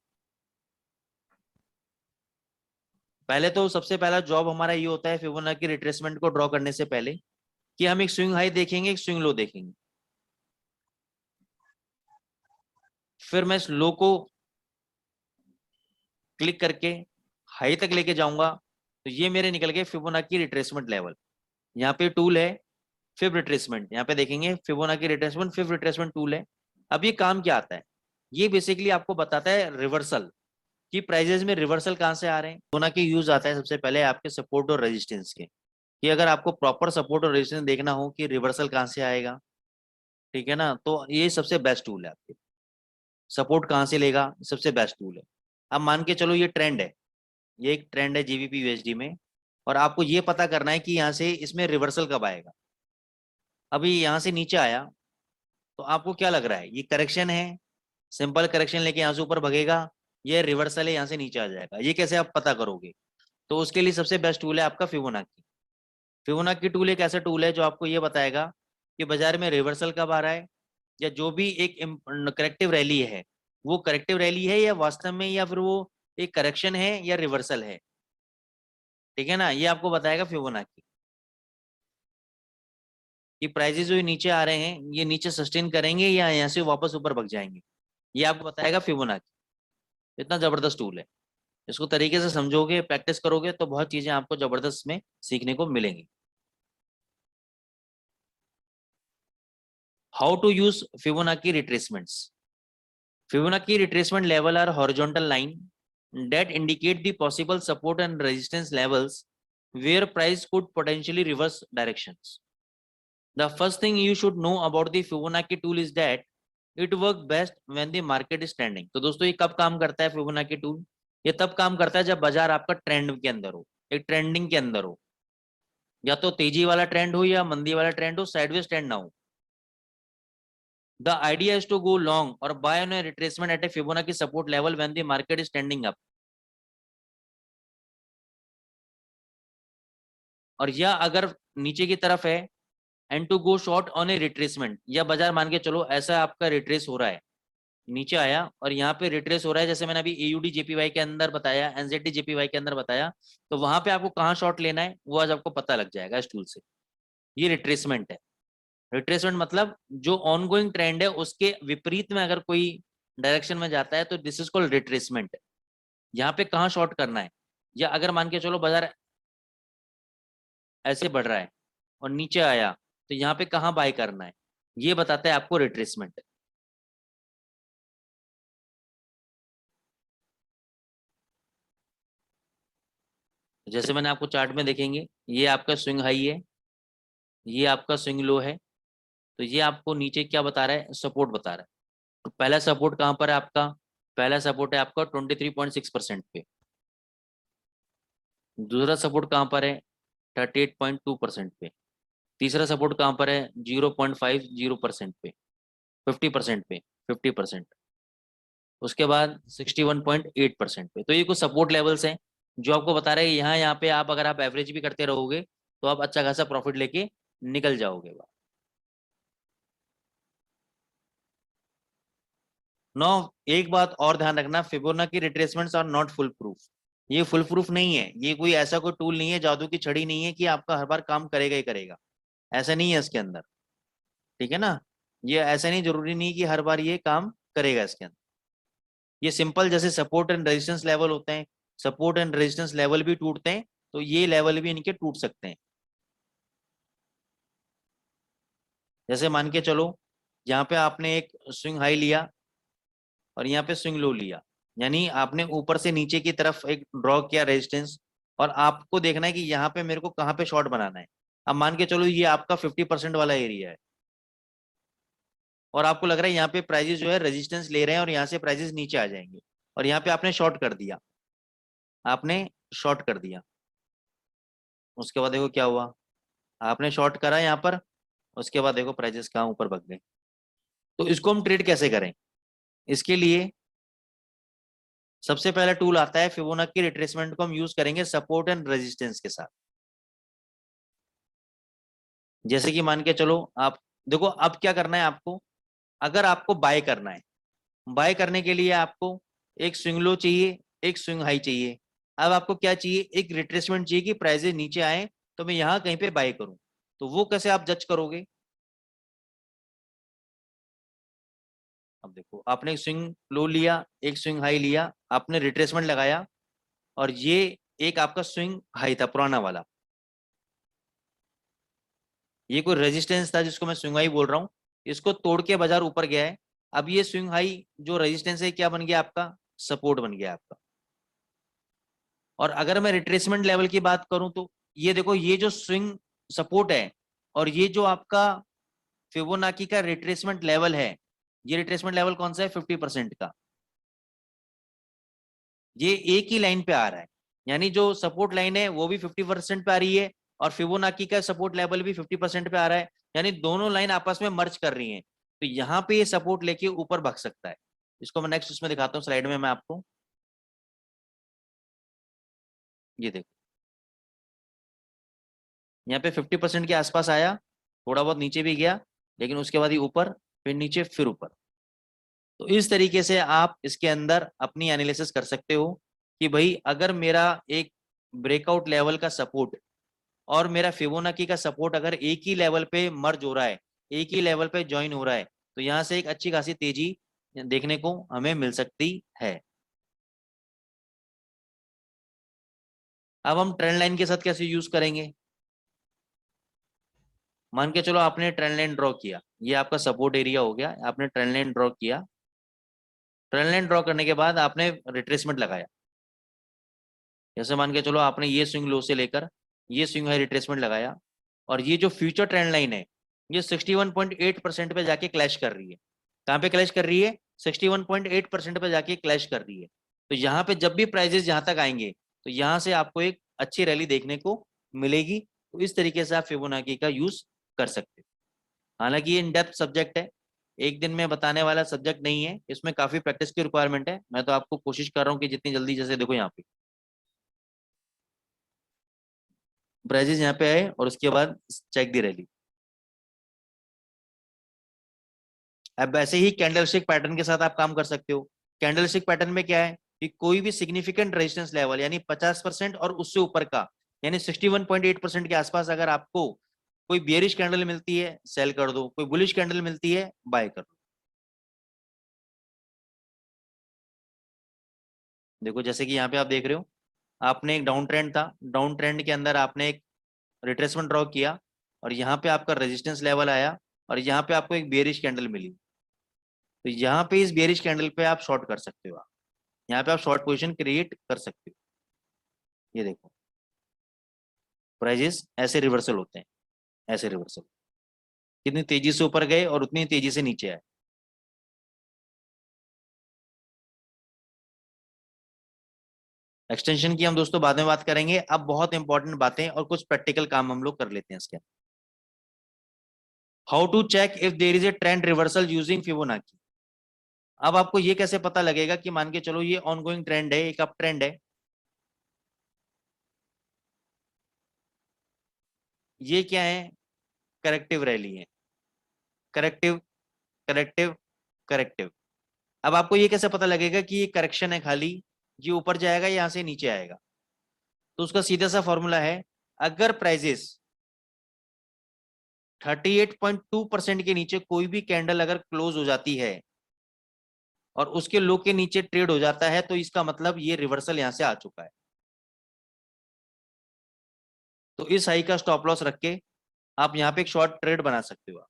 पहले तो सबसे पहला जॉब हमारा ये होता है फिबोनाची रिट्रेसमेंट को ड्रॉ करने से पहले कि हम एक स्विंग हाई देखेंगे, एक स्विंग लो देखेंगे। फिर मैं इस लो को क्लिक करके हाई तक लेके जाऊंगा तो ये मेरे निकल गए फिबोनाची रिट्रेसमेंट लेवल। यहाँ पे टूल है फिब रिट्रेसमेंट, यहाँ पे देखेंगे Fibonacci retracement, fib retracement tool है। अब ये काम क्या आता है, ये बेसिकली आपको बताता है रिवर्सल कि प्राइजेस में रिवर्सल कहां से आ रहे हैं। फिबोनाची यूज आता है सबसे पहले आपके सपोर्ट और रेजिस्टेंस के, कि अगर आपको प्रॉपर सपोर्ट और रेजिस्टेंस देखना हो कि रिवर्सल कहां से आएगा, ठीक है ना, तो ये सबसे बेस्ट टूल है। आपके सपोर्ट कहां से लेगा, सबसे बेस्ट टूल है। अब मान के चलो ये ट्रेंड है, ये एक ट्रेंड है जीबीपी यूएसडी में और आपको ये पता करना है कि यहाँ से इसमें रिवर्सल कब आएगा। अभी यहाँ से नीचे आया तो आपको क्या लग रहा है, ये करेक्शन है, सिंपल करेक्शन लेके यहाँ से ऊपर भगेगा, ये रिवर्सल है यहाँ से नीचे आ जाएगा, ये कैसे आप पता करोगे? तो उसके लिए सबसे बेस्ट टूल है आपका फिबोनाची। फिबोनाची टूल एक ऐसा टूल है जो आपको ये बताएगा कि बाजार में रिवर्सल कब आ रहा है, या जो भी एक करेक्टिव रैली है वो करेक्टिव रैली है या वास्तव में, या फिर वो एक करेक्शन है या रिवर्सल है। ठीक है ना, ये आपको बताएगा फिबोनाची कि प्राइजेस जो नीचे आ रहे हैं ये नीचे सस्टेन करेंगे या यहाँ से वापस ऊपर भग जाएंगे, ये आपको बताएगा फिबोनाची। इतना जबरदस्त टूल है, इसको तरीके से समझोगे, प्रैक्टिस करोगे तो बहुत चीजें आपको जबरदस्त में सीखने को मिलेंगी। How to use Fibonacci retracements. Fibonacci retracement level are horizontal line that indicate the possible support and resistance levels where price could potentially reverse directions. The first thing you should know about the Fibonacci tool is that it works best when the market is trending. तो दोस्तों ये कब काम करता है Fibonacci tool? ये तब काम करता है जब बाजार आपका ट्रेंड के अंदर हो, एक ट्रेंडिंग के अंदर हो, या तो तेजी वाला ट्रेंड हो या मंदी वाला ट्रेंड हो, साइडवेज ट्रेंड ना हो। The idea is to go long or buy on a retracement at a Fibonacci support level when the market is trending up. और या अगर नीचे की तरफ है and to go short on a retracement, या बाजार मान के चलो ऐसा आपका रिट्रेस हो रहा है, नीचे आया और यहाँ पे रिट्रेस हो रहा है, जैसे मैंने अभी एयूडी जेपीवाई के अंदर बताया, एनजेडी जेपीवाई के अंदर बताया, तो वहां पे आपको कहाँ शॉर्ट लेना है वो आज आपको पता लग जाएगा इस टूल से। ये रिट्रेसमेंट है। रिट्रेसमेंट मतलब जो ऑनगोइंग ट्रेंड है उसके विपरीत में अगर कोई डायरेक्शन में जाता है तो दिस इज कॉल्ड रिट्रेसमेंट। यहाँ पे कहाँ शॉर्ट करना है, या अगर मान के चलो बाजार ऐसे बढ़ रहा है और नीचे आया तो यहाँ पे कहाँ बाय करना है, ये बताता है आपको रिट्रेसमेंट। जैसे मैंने आपको चार्ट में देखेंगे, ये आपका स्विंग हाई है, ये आपका स्विंग लो है, तो ये आपको नीचे क्या बता रहा है, सपोर्ट बता रहा है। तो पहला सपोर्ट कहाँ पर है आपका, पहला सपोर्ट है आपका 23.6% पे। दूसरा सपोर्ट कहाँ पर है, 38.2% पे। तीसरा सपोर्ट कहाँ पर है, 0.50% पे, 50% पे, 50%। उसके बाद 61.8% पे। तो ये कुछ सपोर्ट लेवल्स हैं जो आपको बता रहे हैं यहाँ पे आप अगर आप एवरेज भी करते रहोगे तो आप अच्छा खासा प्रॉफिट लेके निकल जाओगे। नो, एक बात और ध्यान रखना, Fibonacci retracements are not full proof. ये फुल प्रूफ नहीं है, ये कोई ऐसा कोई टूल नहीं है, जादू की छड़ी नहीं है कि आपका हर बार काम करेगा ही करेगा, ऐसा नहीं है इसके अंदर। ठीक है ना, ये ऐसा नहीं, जरूरी नहीं कि हर बार ये काम करेगा इसके अंदर। ये सिंपल जैसे सपोर्ट एंड रेजिस्टेंस लेवल होते हैं, सपोर्ट एंड रेजिस्टेंस लेवल भी टूटते हैं, तो ये लेवल भी इनके टूट सकते हैं। जैसे मान के चलो यहाँ पे आपने एक स्विंग हाई लिया और यहाँ पे स्विंग लो लिया, यानी आपने ऊपर से नीचे की तरफ एक ड्रॉ किया रेजिस्टेंस, और आपको देखना है कि यहाँ पे मेरे को कहाँ पे शॉर्ट बनाना है। अब मान के चलो ये आपका 50% वाला एरिया है और आपको लग रहा है यहाँ पे प्राइजेस जो है रेजिस्टेंस ले रहे हैं और यहाँ से प्राइजेस नीचे आ जाएंगे, और यहाँ पे आपने शॉर्ट कर दिया, आपने शॉर्ट कर दिया। उसके बाद देखो क्या हुआ, आपने शॉर्ट करा यहाँ पर, उसके बाद देखो प्राइजेस कहाँ ऊपर भाग गए। तो इसको हम ट्रेड कैसे करें, इसके लिए सबसे पहला टूल आता है फिबोनाची रिट्रेसमेंट को हम यूज करेंगे सपोर्ट एंड रेजिस्टेंस के साथ। जैसे कि मान के चलो आप देखो अब क्या करना है आपको, अगर आपको बाय करना है, बाय करने के लिए आपको एक स्विंग लो चाहिए, एक स्विंग हाई चाहिए। अब आपको क्या चाहिए, एक रिट्रेसमेंट चाहिए कि प्राइजेस नीचे आए तो मैं यहाँ कहीं पे बाय करूं। तो वो कैसे आप जज करोगे, अब देखो आपने एक स्विंग लो लिया, एक स्विंग हाई लिया, आपने रिट्रेसमेंट लगाया, और ये एक आपका स्विंग हाई था पुराना वाला, ये कोई रेजिस्टेंस था जिसको मैं स्विंग हाई बोल रहा हूँ, इसको तोड़ के बाजार ऊपर गया है। अब ये स्विंग हाई जो रेजिस्टेंस है क्या बन गया आपका, सपोर्ट बन गया आपका। और अगर मैं रिट्रेसमेंट लेवल की बात करूं तो ये देखो, ये जो स्विंग सपोर्ट है और ये जो आपका फिबोनाची का रिट्रेसमेंट लेवल है, ये रिट्रेसमेंट लेवल कौन सा है, 50% का, ये एक ही लाइन पे आ रहा है। यानी जो सपोर्ट लाइन है वो भी 50% पे आ रही है और फिबोनाची का सपोर्ट लेवल भी 50% पे आ रहा है, यानी दोनों लाइन आपस में मर्ज कर रही हैं। तो यहाँ पे ये सपोर्ट लेके ऊपर भाग सकता है। इसको मैं नेक्स्ट उसमें दिखाता हूँ स्लाइड में मैं आपको। ये देखो यहाँ पे 50% के आसपास आया, थोड़ा बहुत नीचे भी गया, लेकिन उसके बाद ही ऊपर, फिर नीचे, फिर ऊपर। तो इस तरीके से आप इसके अंदर अपनी एनालिसिस कर सकते हो कि भाई अगर मेरा एक ब्रेकआउट लेवल का सपोर्ट और मेरा फिबोनाची का सपोर्ट अगर एक ही लेवल पे मर्ज हो रहा है, एक ही लेवल पे ज्वाइन हो रहा है, तो यहाँ से एक अच्छी खासी तेजी देखने को हमें मिल सकती है। अब हम ट्रेंड लाइन के साथ कैसे यूज करेंगे? मान के चलो आपने ट्रेंड लाइन ड्रॉ किया, ये आपका सपोर्ट एरिया हो गया, आपने ट्रेंड लाइन ड्रॉ किया। ट्रेंड लाइन ड्रॉ करने के बाद आपने रिट्रेसमेंट लगाया। जैसे मान के चलो आपने ये स्विंग लो से लेकर ये स्विंग हाई रिट्रेसमेंट लगाया, और ये जो फ्यूचर ट्रेंड लाइन है ये 61.8% पे जाके क्लैश कर रही है। कहाँ पे क्लैश कर रही है? 61.8% पे जाके क्लैश कर रही है। तो यहाँ पे जब भी प्राइजेस यहाँ तक आएंगे तो यहाँ से आपको एक अच्छी रैली देखने को मिलेगी। तो इस तरीके से आप फिबोनाची का यूज कर सकते हो। हालांकि ये इन डेप्थ सब्जेक्ट है, एक दिन में बताने वाला सब्जेक्ट नहीं है, इसमें काफी प्रैक्टिस की रिक्वायरमेंट है। मैं तो आपको कोशिश कर रहा हूँ कि जितनी जल्दी, जैसे देखो यहाँ पे प्राइजेस यहाँ पे आए और उसके बाद चेक दी रैली। अब ऐसे ही कैंडलस्टिक पैटर्न के साथ आप काम कर सकते हो। कैंडलस्टिक पैटर्न में क्या है कि कोई भी सिग्निफिकेंट रेजिस्टेंस लेवल यानी 50% और उससे ऊपर का, यानी 61.8% के आसपास अगर आपको कोई बियरिश कैंडल मिलती है सेल कर दो, कोई बुलिश कैंडल मिलती है बाय कर दो। देखो जैसे कि यहाँ पे आप देख रहे हो, आपने एक डाउन ट्रेंड था, डाउन ट्रेंड के अंदर आपने एक रिट्रेसमेंट ड्रॉ किया, और यहाँ पे आपका रेजिस्टेंस लेवल आया, और यहाँ पे आपको एक बियरिश कैंडल मिली। तो यहाँ पे इस बियरिश कैंडल पे आप शॉर्ट कर सकते हो, यहाँ पे आप शॉर्ट पोजीशन क्रिएट कर सकते हो। ये देखो प्राइजेस ऐसे रिवर्सल होते हैं, ऐसे रिवर्सल कितनी तेजी से ऊपर गए और उतनी तेजी से नीचे आए। एक्सटेंशन की हम दोस्तों बाद में बात करेंगे, अब बहुत इंपॉर्टेंट बातें और कुछ प्रैक्टिकल काम हम लोग कर लेते हैं इसके। How to check if there is a trend reversal using Fibonacci. अब आपको ये कैसे पता लगेगा कि मान के चलो ये ऑनगोइंग ट्रेंड है, एक अप ट्रेंड है, ये क्या है? करेक्टिव रैली है, करेक्टिव, करेक्टिव, करेक्टिव। अब आपको ये कैसे पता लगेगा कि ये करेक्शन है खाली, ये ऊपर जाएगा यहाँ से नीचे आएगा? तो उसका सीधा सा फॉर्मूला है, अगर प्राइजेस 38.2% के नीचे कोई भी कैंडल अगर क्लोज हो जाती है और उसके लो के नीचे ट्रेड हो जाता है, तो इसका मतलब ये रिवर्सल यहां से आ चुका है। तो इस हाई का स्टॉप लॉस रख के आप यहाँ पे एक शॉर्ट ट्रेड बना सकते हो।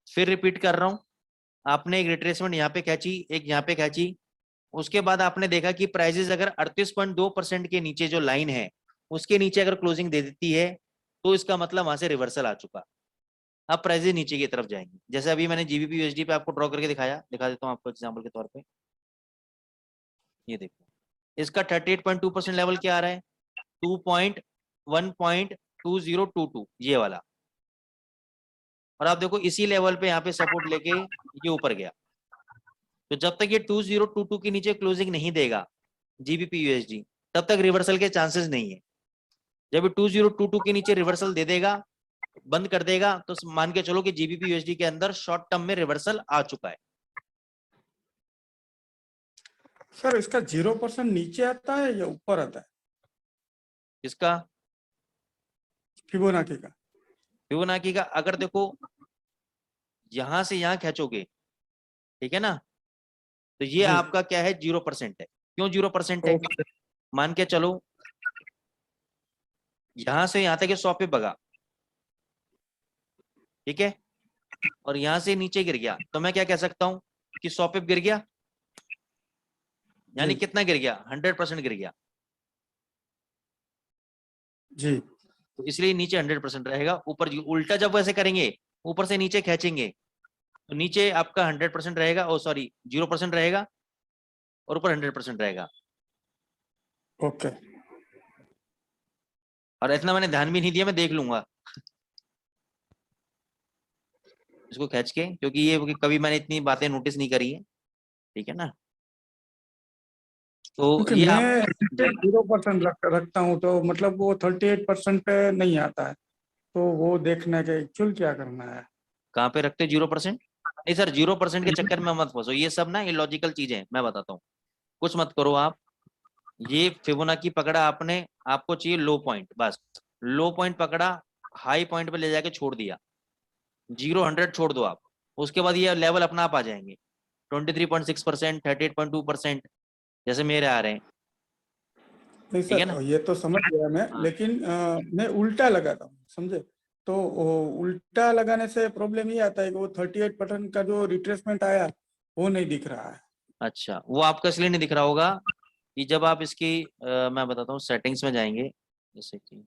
फिर रिपीट कर रहा हूं, आपने एक रिट्रेसमेंट यहाँ पे खींची, एक यहाँ पे खींची, उसके बाद आपने देखा कि प्राइजेस अगर 38.2% के नीचे जो लाइन है उसके नीचे अगर क्लोजिंग दे देती है, तो इसका मतलब वहां से रिवर्सल आ चुका। अब प्राइजेस नीचे की तरफ जाएंगे, जैसे अभी मैंने जीबीपी यूएसडी पे आपको ड्रॉ करके दिखाया, दिखा देता हूँ आपको एग्जांपल के तौर पे। ये देखो इसका 38.2% लेवल क्या आ रहा है? 1.2022 ये वाला। और आप देखो इसी लेवल पे यहाँ पे सपोर्ट लेके ये ऊपर गया। तो जब तक ये 2022 के नीचे क्लोजिंग नहीं देगा जीबीपी यूएसडी, तब तक रिवर्सल के चांसेस नहीं है। जब 2022 के नीचे रिवर्सल दे देगा, बंद कर देगा, तो मान के चलो कि जीबीपी यूएसडी के अंदर शॉर्ट टर्म में रिवर्सल आ चुका है। सर इसका 0% नीचे आता है या ऊपर आता है? इसका फिबोनाची का? फिबोनाची का अगर देखो यहां से यहां खींचोगे, ठीक है ना, तो ये जी। आपका क्या है? 0% है। क्यों 0% है? ओके। मान के चलो यहां से यहां तक 100 पे भगा, ठीक है, और यहां से नीचे गिर गया, तो मैं क्या कह सकता हूं कि 100 पे गिर गया, यानी जी कितना गिर गया? 100% गिर गया। जी तो इसलिए नीचे 100% रहेगा, ऊपर उल्टा जब वैसे करेंगे, ऊपर से नीचे खींचेंगे, तो नीचे आपका 100% रहेगा, ओ सॉरी 0% रहेगा, और ऊपर 100% रहेगा। ओके। और इतना मैंने ध्यान भी नहीं दिया, मैं देख लूंगा। इसको खींच के, क्योंकि ये कभी मैंने इतनी बातें नोटिस नहीं करी है, ठीक है ना। तो क्योंकि ये आप मैं 0% रखता हूँ, तो मतलब वो 38% पे नहीं आता है, तो वो देखना है कि एक्चुअल क्या करना है। कहाँ पे रखते हो 0%? नहीं सर, 0% के चक्कर में मत फंसो, ये सब ना इलॉजिकल चीजें हैं, मैं बताता हूँ। कुछ मत करो आप। ये फिबोनाची पकड़ा आपने, आपको चाहिए लो पॉइंट, बस लो पॉइंट पकड़ा, हाई पॉइंट पे ले जाके छोड़ दिया, 0 100 छोड़ दो आप। उसके बाद ये लेवल अपना आप आ जाएंगे, 23.6%, 38.2%, जैसे मेरे आ रहे हैं, नहीं ठीक है सर, ना। ये तो समझ गया मैं, हाँ, लेकिन मैं उल्टा लगाता हूँ, समझे। तो उल्टा लगाने से प्रॉब्लम ये आता है कि वो 38% का जो रिट्रेसमेंट आया वो नहीं दिख रहा है। अच्छा, वो आपका इसलिए नहीं दिख रहा होगा कि जब आप इसकी मैं बताता हूँ, सेटिंग्स में जाएंगे, जैसे कि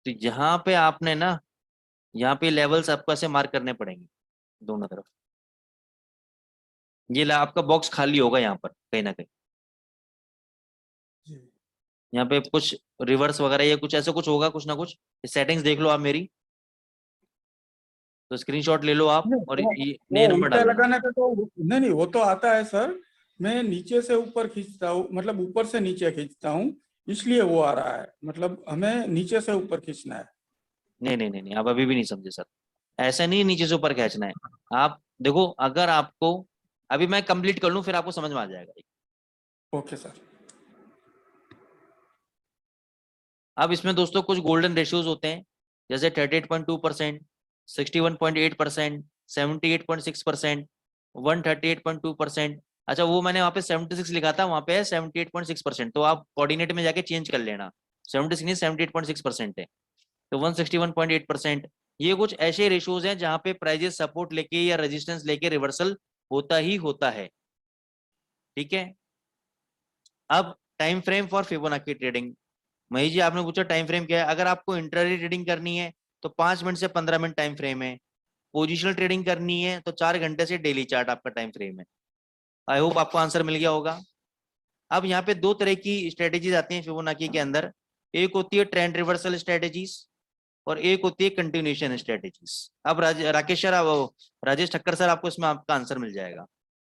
तो यहाँ पे आपने ना, यहाँ पे लेवल्स आपको ऐसे मार्क करने पड़ेंगे दोनों तरफ। आपका बॉक्स खाली होगा यहाँ पर कहीं ना कहीं, जी यहाँ पे कुछ रिवर्स वगैरह या कुछ ऐसा कुछ होगा, कुछ ना कुछ। सेटिंग्स देख लो आप मेरी, तो स्क्रीनशॉट ले लो आप नहीं, और ये वो नए नंबर उल्टा डाल देना। लगाने पे तो नहीं नहीं, वो तो आता है सर। मैं नीचे से ऊपर खींचता हूँ, मतलब ऊपर से नीचे खींचता हूँ, इसलिए वो आ रहा है। मतलब हमें नीचे से ऊपर खींचना है। नहीं नहीं नहीं नहीं, आप अभी भी नहीं समझे सर। ऐसा नहीं नीचे से ऊपर खींचना है। आप देखो, अगर आपको अभी मैं कंप्लीट कर लूँ फिर आपको समझ में आ जाएगा। Okay sir. अब इसमें दोस्तों कुछ गोल्डन रेशियोज होते हैं, जैसे 38.2%, 61.8%, 78.6%, 138.2%। अच्छा, वो मैंने वहाँ पे 76 लिखा था, वहाँ पे है 78.6%, तो आप कोऑर्डिनेट में जाके चेंज कर लेना। 76 नहीं, 78.6% है। तो 161.8%। ये कुछ ऐसे रेशियोज हैं जहाँ पे प्राइजेस सपोर्ट लेके या रेजिस्टेंस लेके रिवर्सल होता ही होता है, ठीक है। अब time frame for Fibonacci trading. Mahesh ji, आपने पूछा टाइम फ्रेम क्या है। अगर आपको इंट्राडे ट्रेडिंग करनी है तो 5 मिनट से 15 मिनट टाइम फ्रेम है। पोजिशनल ट्रेडिंग करनी है तो 4 घंटे से डेली चार्ट आपका टाइम फ्रेम है। आई होप आपको आंसर मिल गया होगा। अब यहाँ पे दो तरह की स्ट्रेटेजीज आती हैं फिबोनाची के अंदर। एक होती है ट्रेंड रिवर्सल स्ट्रेटेजीज और एक होती है कंटिन्यूएशन स्ट्रेटेजीज। अब राकेश सर, राजेश ठक्कर सर, आपको इसमें आपका आंसर मिल जाएगा।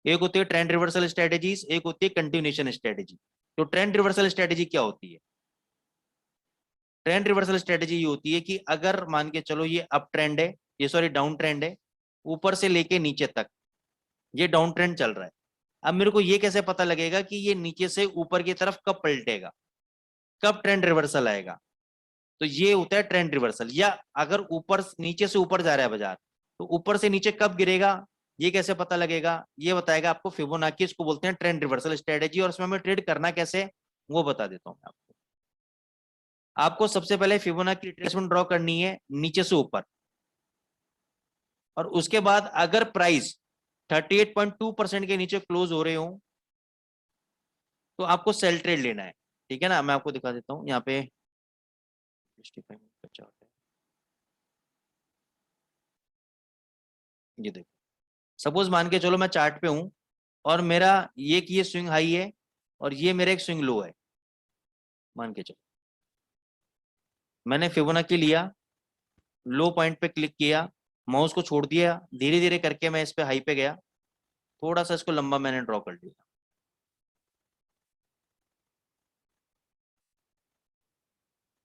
एक होती है ट्रेंड रिवर्सल स्ट्रेटेजीज, एक होती है कंटिन्यूएशन स्ट्रेटेजी। तो ट्रेंड रिवर्सल स्ट्रेटेजी क्या होती है? ट्रेंड रिवर्सल स्ट्रेटेजी ये होती है कि अगर मान के चलो ये अप ट्रेंड है, ये सॉरी डाउन ट्रेंड है, ऊपर से लेके नीचे तक ये डाउन ट्रेंड चल रहा है। अब मेरे को ये कैसे पता लगेगा कि ये नीचे से ऊपर की तरफ कब पलटेगा, कब ट्रेंड रिवर्सल आएगा? तो ये होता है ट्रेंड रिवर्सल। या अगर ऊपर नीचे से ऊपर जा रहा है बाजार, तो ऊपर से नीचे कब गिरेगा, ये कैसे पता लगेगा? ये बताएगा आपको फिबोनाची, इसको बोलते हैं ट्रेंड रिवर्सल स्ट्रेटेजी। और इसमें हमें ट्रेड करना कैसे, वो बता देता हूं मैं आपको। आपको सबसे पहले फिबोनाची रिट्रेसमेंट ड्रॉ करनी है नीचे से ऊपर, और उसके बाद अगर प्राइस 38.2% के नीचे क्लोज हो रहे हो तो आपको सेल ट्रेड लेना है, ठीक है ना। मैं आपको दिखा देता हूं यहाँ पे 65 का चार्ट है, ये देखो। सपोज मान के चलो मैं चार्ट पे हूं और मेरा ये स्विंग हाई है और ये मेरा एक स्विंग लो है, मान के चलो। मैंने फिबोनाची लिया, लो पॉइंट पे क्लिक किया, माउस को छोड़ दिया, धीरे धीरे करके मैं इस पे हाई पे गया, थोड़ा सा इसको लंबा मैंने ड्रॉ कर लिया।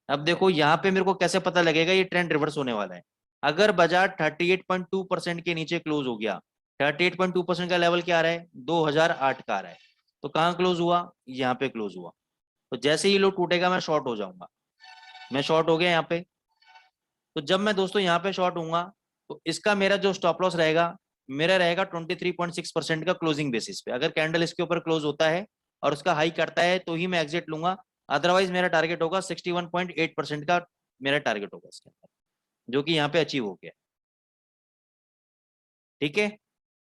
अब देखो यहाँ पे मेरे को कैसे पता लगेगा ये ट्रेंड रिवर्स होने वाला है। अगर बाजार 38.2% के नीचे क्लोज हो गया, 38.2% का लेवल क्या आ रहा है, 2008 का आ रहा है, तो कहाँ क्लोज हुआ, यहाँ पे क्लोज हुआ। तो जैसे ही लो टूटेगा मैं शॉर्ट हो जाऊंगा। मैं शॉर्ट हो गया यहाँ पे। तो जब मैं दोस्तों यहाँ पे शॉर्ट हूंगा तो इसका मेरा जो स्टॉप लॉस रहेगा, मेरा रहेगा 23.6% का क्लोजिंग बेसिस पे। अगर कैंडल इसके ऊपर क्लोज होता है और उसका हाई करता है तो ही मैं एग्जिट लूंगा, अदरवाइज मेरा टारगेट होगा 61.8% का, मेरा टारगेट होगा इसके अंदर, जो कि यहाँ पे अचीव हो गया, ठीक है।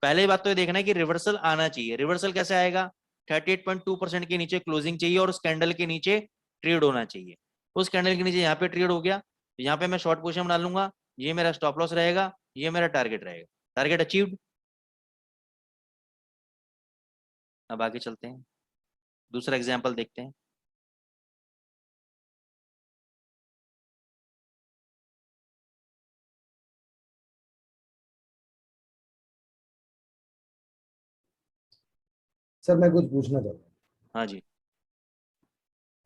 पहले बात तो ये देखना है कि रिवर्सल आना चाहिए। रिवर्सल कैसे आएगा, 38.2% के नीचे क्लोजिंग चाहिए और उस कैंडल के नीचे ट्रेड होना चाहिए। उस कैंडल के नीचे यहाँ पे ट्रेड हो गया तो यहाँ पे मैं शॉर्ट पोजीशन बना लूंगा, ये मेरा स्टॉप लॉस रहेगा, ये मेरा टारगेट रहेगा, टारगेट अचीव्ड। अब आगे चलते हैं, दूसरा एग्जाम्पल देखते हैं। सर मैं कुछ पूछना चाहता हूँ। हाँ जी,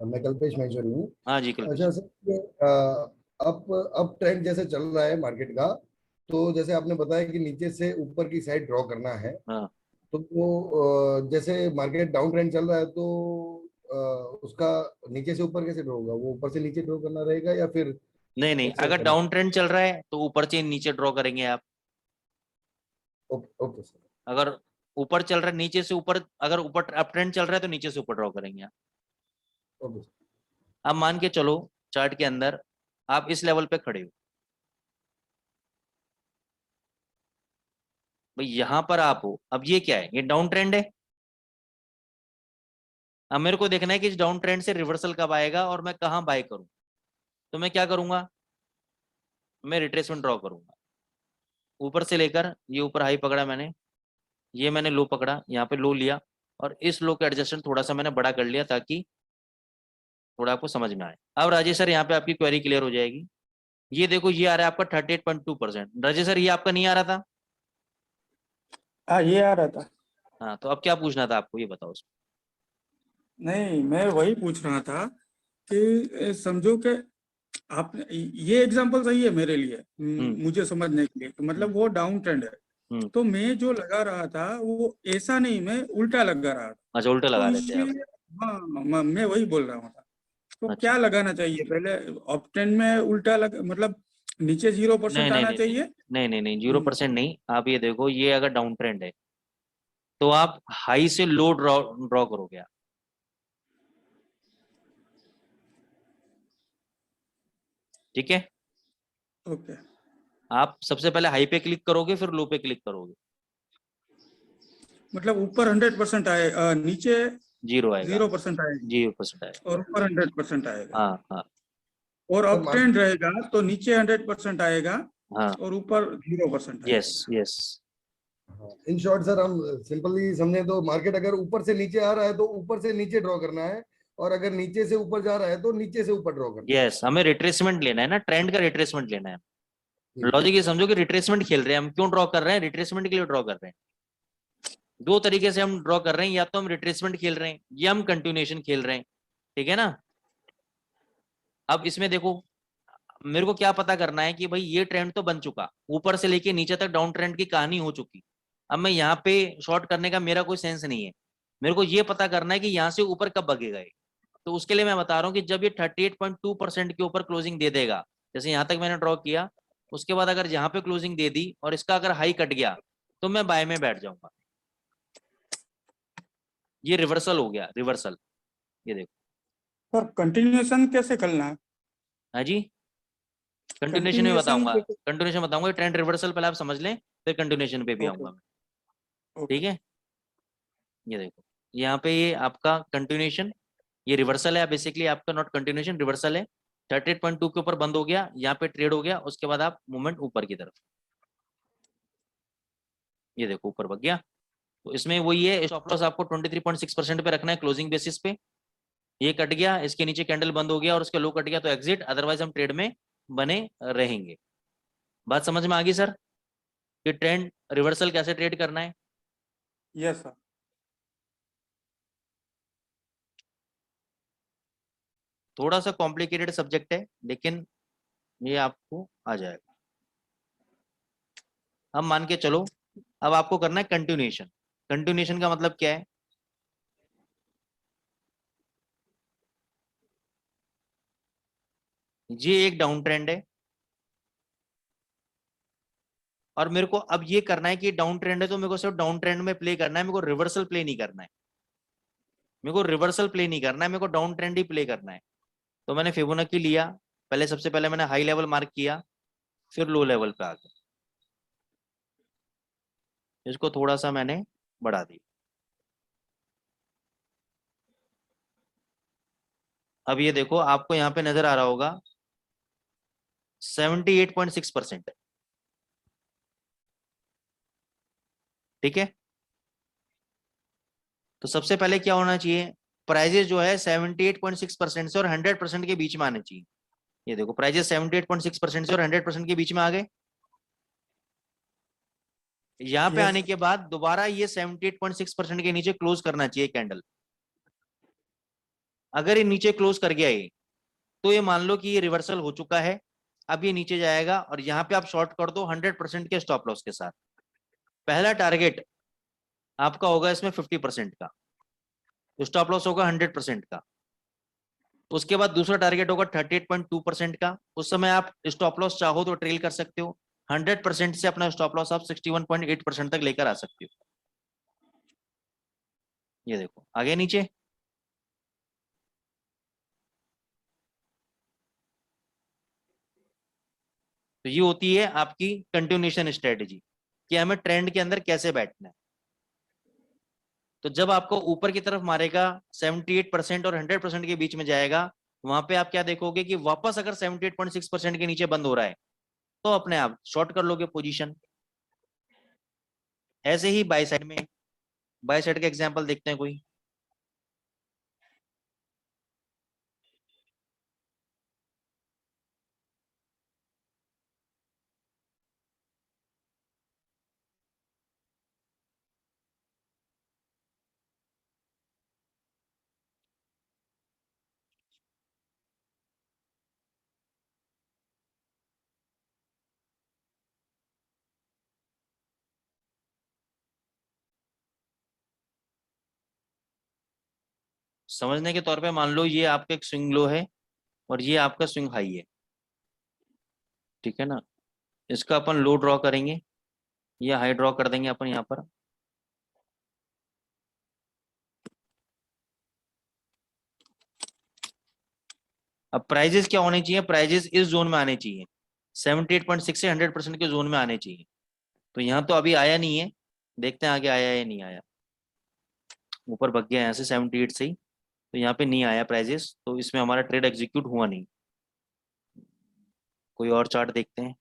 मैं कल्पेश महेश्वरी हूँ। हाँ जी कल्पेश। अच्छा सर, ये, अप ट्रेंड जैसे चल रहा है मार्केट का, तो जैसे आपने बताया कि नीचे से ऊपर की साइड ड्रॉ करना है, हाँ तो वो जैसे मार्केट डाउन ट्रेंड चल रहा है तो उसका नीचे से ऊपर कैसे ड्रॉ होगा? वो ऊपर से नीचे ड्रॉ करना रहेगा या फिर नहीं नहीं, कैसे अगर करना? डाउन ट्रेंड चल रहा है तो ऊपर से नीचे ड्रॉ करेंगे आप। Okay okay sir. अगर ऊपर चल रहा है नीचे से ऊपर, अगर ऊपर अप ट्रेंड चल रहा है तो नीचे से ऊपर ड्रॉ करेंगे आप। Okay sir. अब मान के चलो चार्ट के अंदर आप इस लेवल पे खड़े हो भाई, यहां पर आप हो। अब ये क्या है? ये डाउन ट्रेंड है। अब मेरे को देखना है कि इस डाउन ट्रेंड से रिवर्सल कब आएगा और मैं कहां बाय करूं। तो मैं क्या करूंगा, मैं रिट्रेसमेंट ड्रॉ करूंगा। ऊपर से लेकर ये ऊपर हाई पकड़ा मैंने, ये मैंने लो पकड़ा, यहाँ पे लो लिया, और इस लो का एडजस्टमेंट थोड़ा सा मैंने बड़ा कर लिया ताकि थोड़ा आपको समझ में आए। अब राजेश सर यहाँ पे आपकी क्वेरी क्लियर हो जाएगी। ये देखो ये आ रहा है आपका 38.2%। राजेश सर ये आपका नहीं आ रहा था? हाँ, ये आ रहा था। हाँ, तो अब क्या पूछना था आपको, ये बताओ। नहीं, मैं वही पूछ रहा था कि समझो कि आप, ये एग्जांपल सही है मेरे लिए, मुझे समझने के लिए, तो मतलब वो डाउन ट्रेंड है, हम्म, तो मैं जो लगा रहा था वो ऐसा नहीं, मैं उल्टा लगा रहा था। अच्छा उल्टा तो लगा लेते हैं आप। इसलिए हाँ, मैं वही बोल रहा हूँ। तो अच्छा, क्या लगाना चाहिए पहले? अप ट्रेंड में उल्टा मतलब नीचे 0% नहीं नहीं आना नहीं नहीं चाहिए? नहीं नहीं नहीं, हम्म, 0% नहीं। आप ये देखो, ये अगर डाउन ट्रेंड है तो आप हाई से लो ड्रॉ ड्रॉ करोगे आप। ठीक है, ओके। आप सबसे पहले हाई पे क्लिक करोगे फिर लो पे क्लिक करोगे। मतलब ऊपर 100% आए, नीचे जीरो आएगा, 0% आएगा 0% आएगा। और ऊपर 100% आएगा। हाँ हाँ और सर अप ट्रेंड रहेगा तो नीचे 100% आएगा हाँ, और ऊपर 0% यस आएगा। यस। इन शॉर्ट सर, हम सिंपली समझे तो मार्केट अगर ऊपर से नीचे आ रहा है तो ऊपर से नीचे ड्रॉ करना है, और अगर नीचे से ऊपर जा रहा है तो नीचे से ऊपर ड्रॉ करना यस, हमें रिट्रेसमेंट लेना है ना, ट्रेंड का रिट्रेसमेंट लेना है। है। लॉजिक ये समझो कि रिट्रेसमेंट खेल रहे हैं हम। क्यों ड्रॉ कर रहे हैं? रिट्रेसमेंट के लिए ड्रॉ कर रहे हैं। दो तरीके से हम ड्रॉ कर रहे हैं, या तो हम रिट्रेसमेंट खेल रहे हैं या हम कंटिन्यूएशन खेल रहे हैं। ठीक है ना? अब इसमें देखो, मेरे को क्या पता करना है कि भाई ये ट्रेंड तो बन चुका, ऊपर से लेके नीचे तक डाउन ट्रेंड की कहानी हो चुकी। अब मैं यहाँ पे शॉर्ट करने का मेरा कोई सेंस नहीं है। मेरे को ये पता करना है कि यहाँ से ऊपर कब भगेगा ये। तो उसके लिए मैं बता रहा हूँ कि जब ये 38.2% के ऊपर क्लोजिंग दे देगा, जैसे यहाँ तक मैंने ड्रॉ किया, उसके बाद अगर यहाँ पे क्लोजिंग दे दी और इसका अगर हाई कट गया तो मैं बाय में बैठ जाऊंगा। ये रिवर्सल हो गया, रिवर्सल। ये देखो। सर कंटिन्यूएशन कैसे करना है? हाँ जी, कंटिन्यूएशन में कंटिन्यूएशन बताऊंगा। कंटिन्यूएशन बताऊंगा, ट्रेंड रिवर्सल पहले आप समझ लें, फिर कंटिन्यूएशन पे भी ओके आऊंगा मैं। ओके। ठीक है, ये देखो, यहाँ पे ये आपका कंटिन्यूएशन, ये रिवर्सल है बेसिकली आपका, नॉट कंटिन्यूएशन, रिवर्सल है। 38.2 के ऊपर बंद हो गया, यहाँ पे ट्रेड हो गया, उसके बाद आप मूवमेंट ऊपर की तरफ, ये देखो ऊपर बढ़ गया। तो इसमें वही है, स्टॉप लॉस आपको 23.6% पे रखना है क्लोजिंग बेसिस पे। ये कट गया, इसके नीचे कैंडल बंद हो गया और उसके लो कट गया तो एग्जिट, अदरवाइज हम ट्रेड में बने रहेंगे। बात समझ में आ गई सर कि ट्रेंड रिवर्सल कैसे ट्रेड करना है? Yes sir. थोड़ा सा कॉम्प्लिकेटेड सब्जेक्ट है लेकिन ये आपको आ जाएगा। अब मान के चलो, अब आपको करना है कंटिन्यूएशन। कंटिन्यूएशन का मतलब क्या है? ये एक डाउन ट्रेंड है और मेरे को अब ये करना है कि डाउन ट्रेंड है तो मेरे को सिर्फ डाउन ट्रेंड में प्ले करना है, मेरे को रिवर्सल प्ले नहीं करना है। मेरे को रिवर्सल प्ले नहीं करना है, मेरे को डाउन ट्रेंड ही प्ले करना है। तो मैंने फिबोनाची लिया, पहले सबसे पहले मैंने हाई लेवल मार्क किया, फिर लो लेवल पे आ गया, इसको थोड़ा सा मैंने बढ़ा दिया। अब ये देखो, आपको यहाँ पे नजर आ रहा होगा 78.6%। ठीक है, तो सबसे पहले क्या होना चाहिए, प्राइजेस जो है 78.6% से और 100% के बीच में आने चाहिए। ये देखो प्राइजेस 78.6% से और 100% के बीच में आ गए। यहाँ पे Yes. आने के बाद दोबारा ये 78.6% के नीचे क्लोज करना चाहिए कैंडल। अगर ये नीचे क्लोज कर गया ये, तो ये मान लो कि ये रिवर्सल हो चुका है, अब ये नीचे जाएगा और यहाँ पे आप शॉर्ट कर दो 100% के स्टॉप लॉस के साथ। पहला टारगेट आपका होगा इसमें 50% का, स्टॉप लॉस होगा 100% का। उसके बाद दूसरा टारगेट होगा 38.2% का। उस समय आप स्टॉप लॉस चाहो तो ट्रेल कर सकते हो, 100% से अपना स्टॉप लॉस आप 61.8% तक लेकर आ सकते हो। ये देखो आगे नीचे, तो ये होती है आपकी कंटिन्यूएशन स्ट्रेटेजी कि हमें ट्रेंड के अंदर कैसे बैठना है। तो जब आपको ऊपर की तरफ मारेगा 78% और 100% के बीच में जाएगा, वहां पे आप क्या देखोगे कि वापस अगर 78.6% के नीचे बंद हो रहा है तो अपने आप शॉर्ट कर लोगे पोजीशन। ऐसे ही बाय साइड में, बाय साइड का एग्जांपल देखते हैं कोई। समझने के तौर पे मान लो ये आपका एक स्विंग लो है और ये आपका स्विंग हाई है, ठीक है ना। इसका अपन लो ड्रॉ करेंगे, ये हाई ड्रॉ कर देंगे अपन यहाँ पर। अब प्राइजेस क्या होने चाहिए, प्राइजेस इस जोन में आने चाहिए, 78.6 से 100% के जोन में आने चाहिए। तो यहाँ तो अभी आया नहीं है, देखते हैं आगे आया या नहीं आया। ऊपर भग गया यहाँ से 78 से ही, तो यहाँ पे नहीं आया प्राइजेस, तो इसमें हमारा ट्रेड एग्जीक्यूट हुआ नहीं। कोई और चार्ट देखते हैं।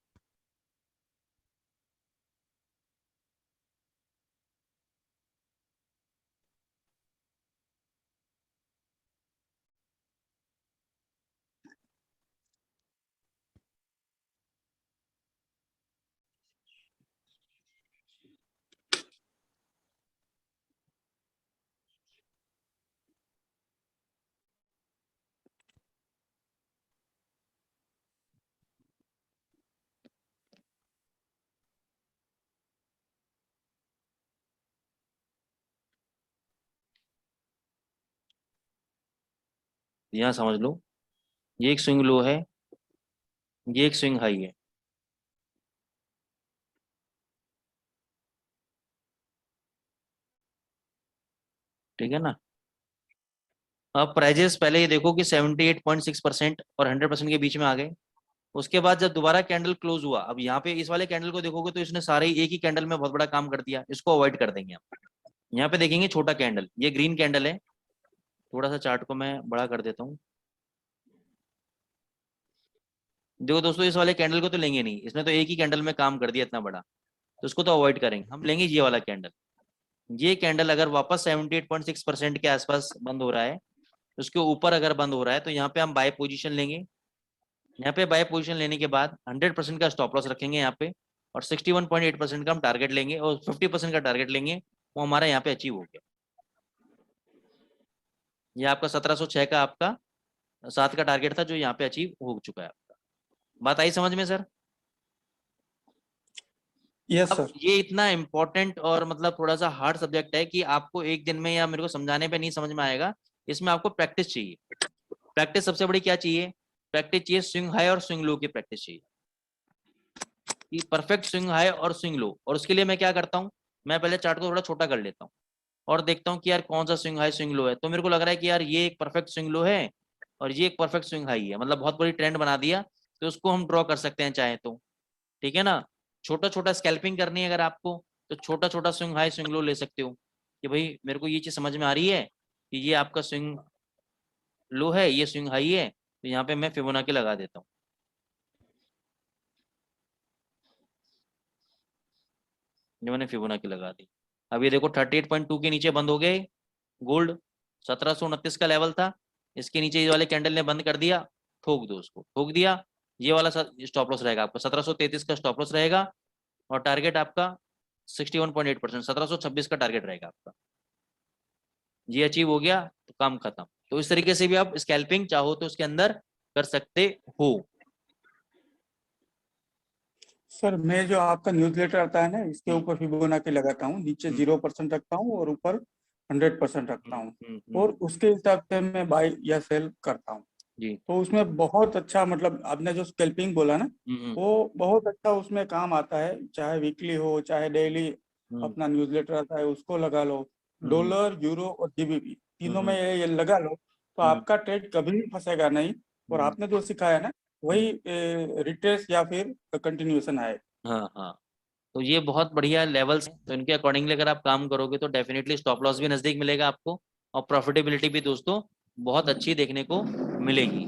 यहाँ समझ लो, ये एक स्विंग लो है, ये एक स्विंग हाई है, ठीक है ना। अब प्राइजेस पहले ये देखो कि 78.6% और 100% के बीच में आ गए। उसके बाद जब दोबारा कैंडल क्लोज हुआ, अब यहाँ पे इस वाले कैंडल को देखोगे तो इसने सारे ही एक ही कैंडल में बहुत बड़ा काम कर दिया, इसको अवॉइड कर देंगे हम। यहाँ पे देखेंगे छोटा कैंडल, ये ग्रीन कैंडल है। थोड़ा सा चार्ट को मैं बड़ा कर देता हूँ। देखो दोस्तों, इस वाले कैंडल को तो लेंगे नहीं, इसने तो एक ही कैंडल में काम कर दिया इतना बड़ा, तो इसको तो अवॉइड करेंगे। हम लेंगे ये वाला कैंडल। ये कैंडल अगर वापस 78.6% के आसपास बंद हो रहा है, उसके ऊपर अगर बंद हो रहा है, तो यहाँ पे हम बाय पोजीशन लेंगे। यहाँ पे बाय पोजीशन लेने के बाद 100% का स्टॉप लॉस रखेंगे यहाँ पे, और 61.8% का हम टारगेट लेंगे, और 50% का टारगेट लेंगे, वो हमारा यहाँ पे अचीव हो गया। ये आपका 1706 का आपका 7 का टारगेट था, जो यहाँ पे अचीव हो चुका है आपका। बात आई समझ में सर? यस अब सर। ये इतना इम्पोर्टेंट और मतलब थोड़ा सा हार्ड सब्जेक्ट है कि आपको एक दिन में या मेरे को समझाने पे नहीं समझ में आएगा। इसमें आपको प्रैक्टिस चाहिए। प्रैक्टिस सबसे बड़ी क्या चाहिए? प्रैक्टिस चाहिए स्विंग हाई और स्विंग लो की प्रैक्टिस चाहिए, कि परफेक्ट स्विंग हाई और स्विंग लो। और उसके लिए मैं क्या करता हूँ, मैं पहले चार्ट को थोड़ा छोटा कर लेता हूँ और देखता हूँ कि यार कौन सा स्विंग हाई स्विंग लो है। तो मेरे को लग रहा है कि यार ये एक परफेक्ट स्विंग लो है और ये एक परफेक्ट स्विंग हाई है, मतलब बहुत बड़ी ट्रेंड बना दिया, तो उसको हम ड्रॉ कर सकते हैं चाहे तो, ठीक है ना। छोटा छोटा स्कैल्पिंग करनी है अगर आपको, तो छोटा छोटा स्विंग हाई स्विंग लो ले सकते हो, कि भाई मेरे को ये चीज समझ में आ रही है कि ये आपका स्विंग लो है, ये स्विंग हाई है, तो यहाँ पे मैं फिबोनाची लगा देता हूँ। ये मैंने फिबोनाची लगा दी। अब ये देखो 38.2 के नीचे बंद हो गए गोल्ड, 1729 का लेवल था, इसके नीचे ये वाले कैंडल ने बंद कर दिया, ठोक दो उसको, ठोक दिया। ये वाला स्टॉप लॉस रहेगा आपका 1733 का स्टॉप लॉस रहेगा, और टारगेट आपका 61.8%, 1726 का टारगेट रहेगा आपका। ये अचीव हो गया तो काम खत्म। तो इस तरीके से भी आप स्कैल्पिंग चाहो तो उसके अंदर कर सकते हो। सर मैं जो आपका न्यूज़लेटर आता है ना, इसके ऊपर फिबोनाची लगाता हूँ, नीचे 0% रखता हूँ और ऊपर 100% रखता हूँ, और उसके हिसाब से मैं बाय या सेल करता हूँ। जी। तो उसमें बहुत अच्छा, मतलब आपने जो स्कैल्पिंग बोला ना, वो बहुत अच्छा उसमें काम आता है, चाहे वीकली हो चाहे डेली। अपना न्यूज़लेटर आता है उसको लगा लो, डॉलर, यूरो और जीबीपी तीनों में ये लगा लो, तो आपका ट्रेड कभी भी फंसेगा नहीं। और आपने जो सिखाया ना, वही रिट्रेस या फिर कंटिन्यूएशन आए। हाँ हाँ, तो ये बहुत बढ़िया लेवल्स हैं, तो इनके अकॉर्डिंगली अगर आप काम करोगे तो डेफिनेटली स्टॉप लॉस भी नजदीक मिलेगा आपको, और प्रॉफिटेबिलिटी भी दोस्तों बहुत अच्छी देखने को मिलेगी।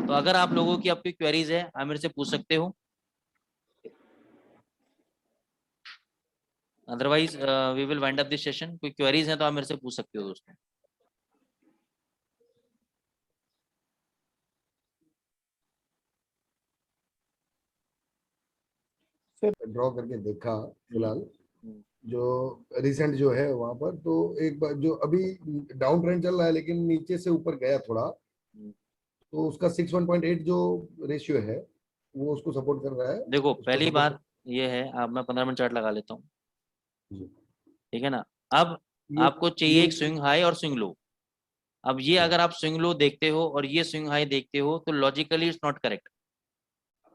तो अगर आप लोगों की आपकी क्वेरीज है आप मेरे से पूछ सकते हो, otherwise we will wind up this session. कोई क्वेरीज हैं तो आप मेरे से पूछ सकते हो दोस्तों। ड्रॉ करके देखा फिलहाल, जो रिसेंट जो है वहां पर, तो एक बार जो अभी डाउन ट्रेंड चल रहा है लेकिन नीचे से ऊपर गया थोड़ा, तो उसका 61.8 जो रेशियो है वो उसको सपोर्ट कर रहा है। देखो उसको पहली सपोर्ट बात ये है, अब मैं 15 मिनट चार्ट लगा लेता हूँ, जी। ठीक है ना। अब ये आपको चाहिए ये एक स्विंग हाई और स्विंग लो। अब ये अगर आप स्विंग लो देखते हो और ये स्विंग हाई देखते हो तो लॉजिकली इट्स नॉट करेक्ट,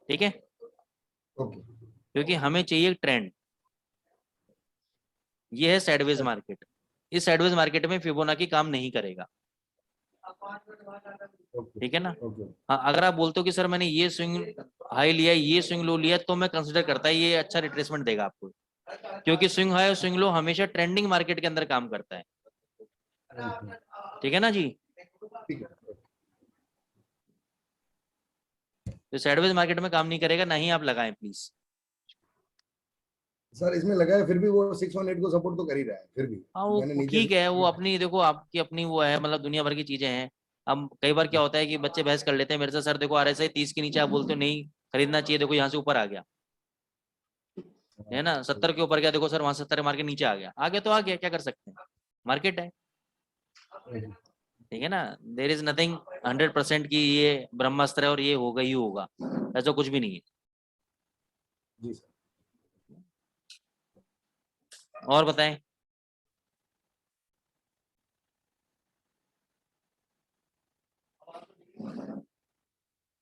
ठीक है, ओके। क्योंकि हमें चाहिए ट्रेंड। ये है साइडवेज मार्केट, इस साइडवेज मार्केट में फिबोनाची काम नहीं करेगा, ओके। ठीक है ना। ओके। हाँ, अगर आप बोलते हो कि सर मैंने ये स्विंग हाई लिया ये स्विंग लो लिया, तो मैं कंसिडर करता है ये अच्छा रिट्रेसमेंट देगा आपको, क्योंकि स्विंग हाई और स्विंग लो हमेशा ट्रेंडिंग मार्केट के अंदर काम करता है, ठीक है ना जी। ठीक है तो साइडवेज मार्केट में काम नहीं करेगा, ना ही आप लगाएं प्लीज। सर, इसमें लगा है फिर भी वो 618 को सपोर्ट तो कर ही रहा है फिर भी। हाँ मैंने वो नीचे ठीक है, वो से अपनी देखो आपकी अपनी वो है, मतलब दुनिया भर की चीजें हैं। अब कई बार क्या होता है कि बच्चे बहस कर लेते हैं मेरे से, सर देखो RSI 30 के नीचे, आप बोलते हो नहीं खरीदना चाहिए, देखो यहाँ से ऊपर आ गया है ना, 70 के ऊपर गया, देखो सर वहां 70 मार के नीचे आ गया, तो आ गया, क्या कर सकते हैं, मार्केट है, ठीक है ना। देर इज नथिंग 100% की ये ब्रह्मास्त्र है और ये होगा ही होगा, ऐसा कुछ भी नहीं है। जी सर। और बताएं,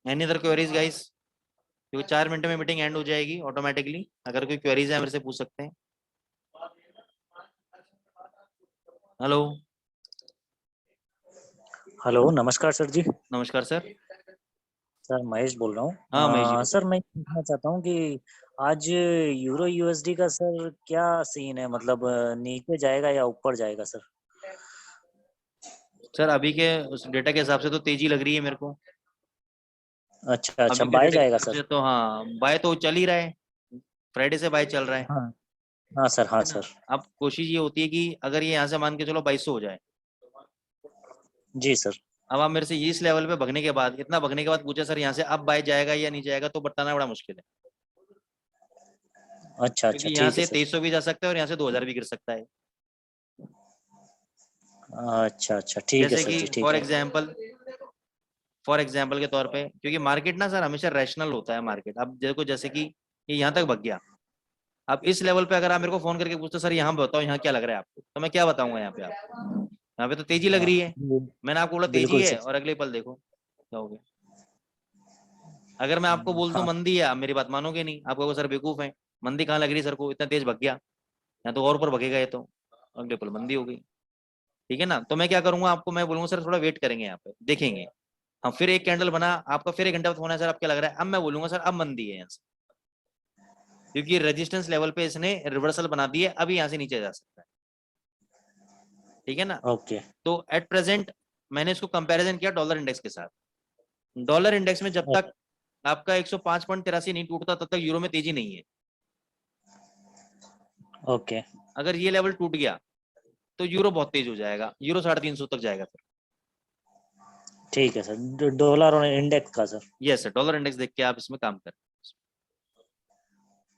एनी अदर क्वेरीज गाइस, क्योंकि 4 मिनट में मीटिंग एंड हो जाएगी ऑटोमेटिकली। अगर कोई क्वेरीज है मेरे से पूछ सकते हैं। हेलो। हेलो, नमस्कार सर जी। नमस्कार सर। सर महेश बोल रहा हाँ महेश जी हूँ। सर बताइए। मैं पूछना चाहता हूँ कि आज यूरो यूएसडी का सर क्या सीन है, मतलब नीचे जाएगा या ऊपर जाएगा सर? सर अभी के उस डेटा के हिसाब से तो तेजी लग रही है मेरे को, अच्छा अच्छा, अभी के बाय डेटा के जाएगा हिसाब सर? से तो हाँ, बाय तो चल ही रहा है, फ्राइडे से बाय चल रहा है, हाँ हाँ सर, हाँ है ना। सर। अब कोशिश ये होती है कि अगर ये यहाँ से मान के चलो 2200 हो जाए, जी सर। अब आप मेरे से इस लेवल पे भगने के बाद, इतना भगने के बाद पूछे सर यहाँ से अब बाय जाएगा या नहीं जाएगा, तो बताना बड़ा मुश्किल है, अच्छा अच्छा, क्योंकि यहाँ ठीक है से सर। 2300 भी जा सकता है और यहाँ से 2000 भी गिर सकता है। अच्छा अच्छा, ठीक है जैसे सर कि जी, ठीक है। फॉर एग्जाम्पल के तौर पे, क्योंकि मार्केट ना सर हमेशा रैशनल होता है मार्केट। अब देखो जैसे कि ये यहाँ तक भग गया, अब इस लेवल पे अगर आप मेरे को फोन करके पूछते सर यहाँ बताओ यहाँ क्या लग रहा है आपको, तो मैं क्या बताऊंगा यहाँ पे, आप यहाँ पे तो तेजी लग हाँ, रही है, मैंने आपको बोला तेजी बिल्कुल है सर। और अगले पल देखो क्या हो गया। अगर मैं आपको बोल दूं हाँ मंदी है, आप मेरी बात मानोगे नहीं, आप कहोगे सर बेवकूफ है, मंदी कहाँ लग रही है सर को, इतना तेज भग गया, यहाँ तो और ऊपर भगेगा ये तो, अगले पल मंदी हो गई, ठीक है ना। तो मैं क्या करूंगा, आपको मैं बोलूंगा सर थोड़ा वेट करेंगे, यहाँ पे देखेंगे हम, फिर एक कैंडल बना आपका, फिर 1 घंटा बाद फोन है सर आप क्या लग रहा है, अब मैं बोलूंगा सर अब मंदी है यहाँ से, क्योंकि रेजिस्टेंस लेवल पे इसने रिवर्सल बना दी है, अभी यहाँ से नीचे जा सकता है, ठीक है ना। ओके। तो एट प्रेजेंट मैंने इसको कंपैरिजन किया डॉलर इंडेक्स के साथ, डॉलर इंडेक्स में जब तक आपका 105.83 नहीं टूटता तब तक यूरो में तेजी नहीं है। ओके, अगर ये लेवल टूट गया तो यूरो बहुत तेज हो जाएगा, यूरो 350 तक जाएगा फिर। ठीक है सर। डॉलर और इंडेक्स का sir? Yes sir, dollar index देख के आप इसमें काम करें।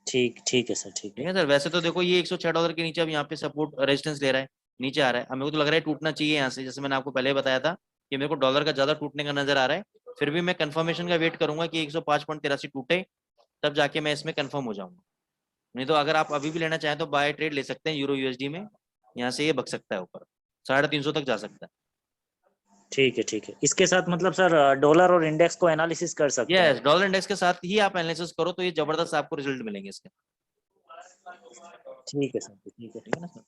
ठीक है सर, ठीक ठीक है। है सर। वैसे तो देखो ये $106 के नीचे अब यहाँ पे सपोर्ट रेजिस्टेंस ले रहा है, नीचे आ रहा है। अब मेरे को तो लग रहा है टूटना चाहिए यहाँ से, जैसे मैंने आपको पहले बताया था कि मेरे को डॉलर का ज्यादा टूटने का नजर आ रहा है। फिर भी मैं कंफर्मेशन का वेट करूंगा कि 105.83 टूटे, तब जाके मैं इसमें कंफर्म हो जाऊंगा। नहीं तो अगर आप अभी भी लेना चाहें तो बाय ट्रेड ले सकते हैं यूरो यूएसडी में, यहाँ से ये बक सकता है ऊपर, 350 तक जा सकता है। ठीक है। इसके साथ मतलब सर डॉलर और इंडेक्स को एनालिसिस कर सकते हैं। यस, डॉलर इंडेक्स के साथ ही आप एनालिसिस करो तो ये जबरदस्त आपको रिजल्ट मिलेंगे इसके। ठीक है सर, ठीक है। ठीक है ना सर।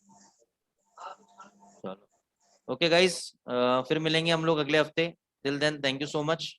चलो ओके गाइस, फिर मिलेंगे हम लोग अगले हफ्ते। Till then thank you so much.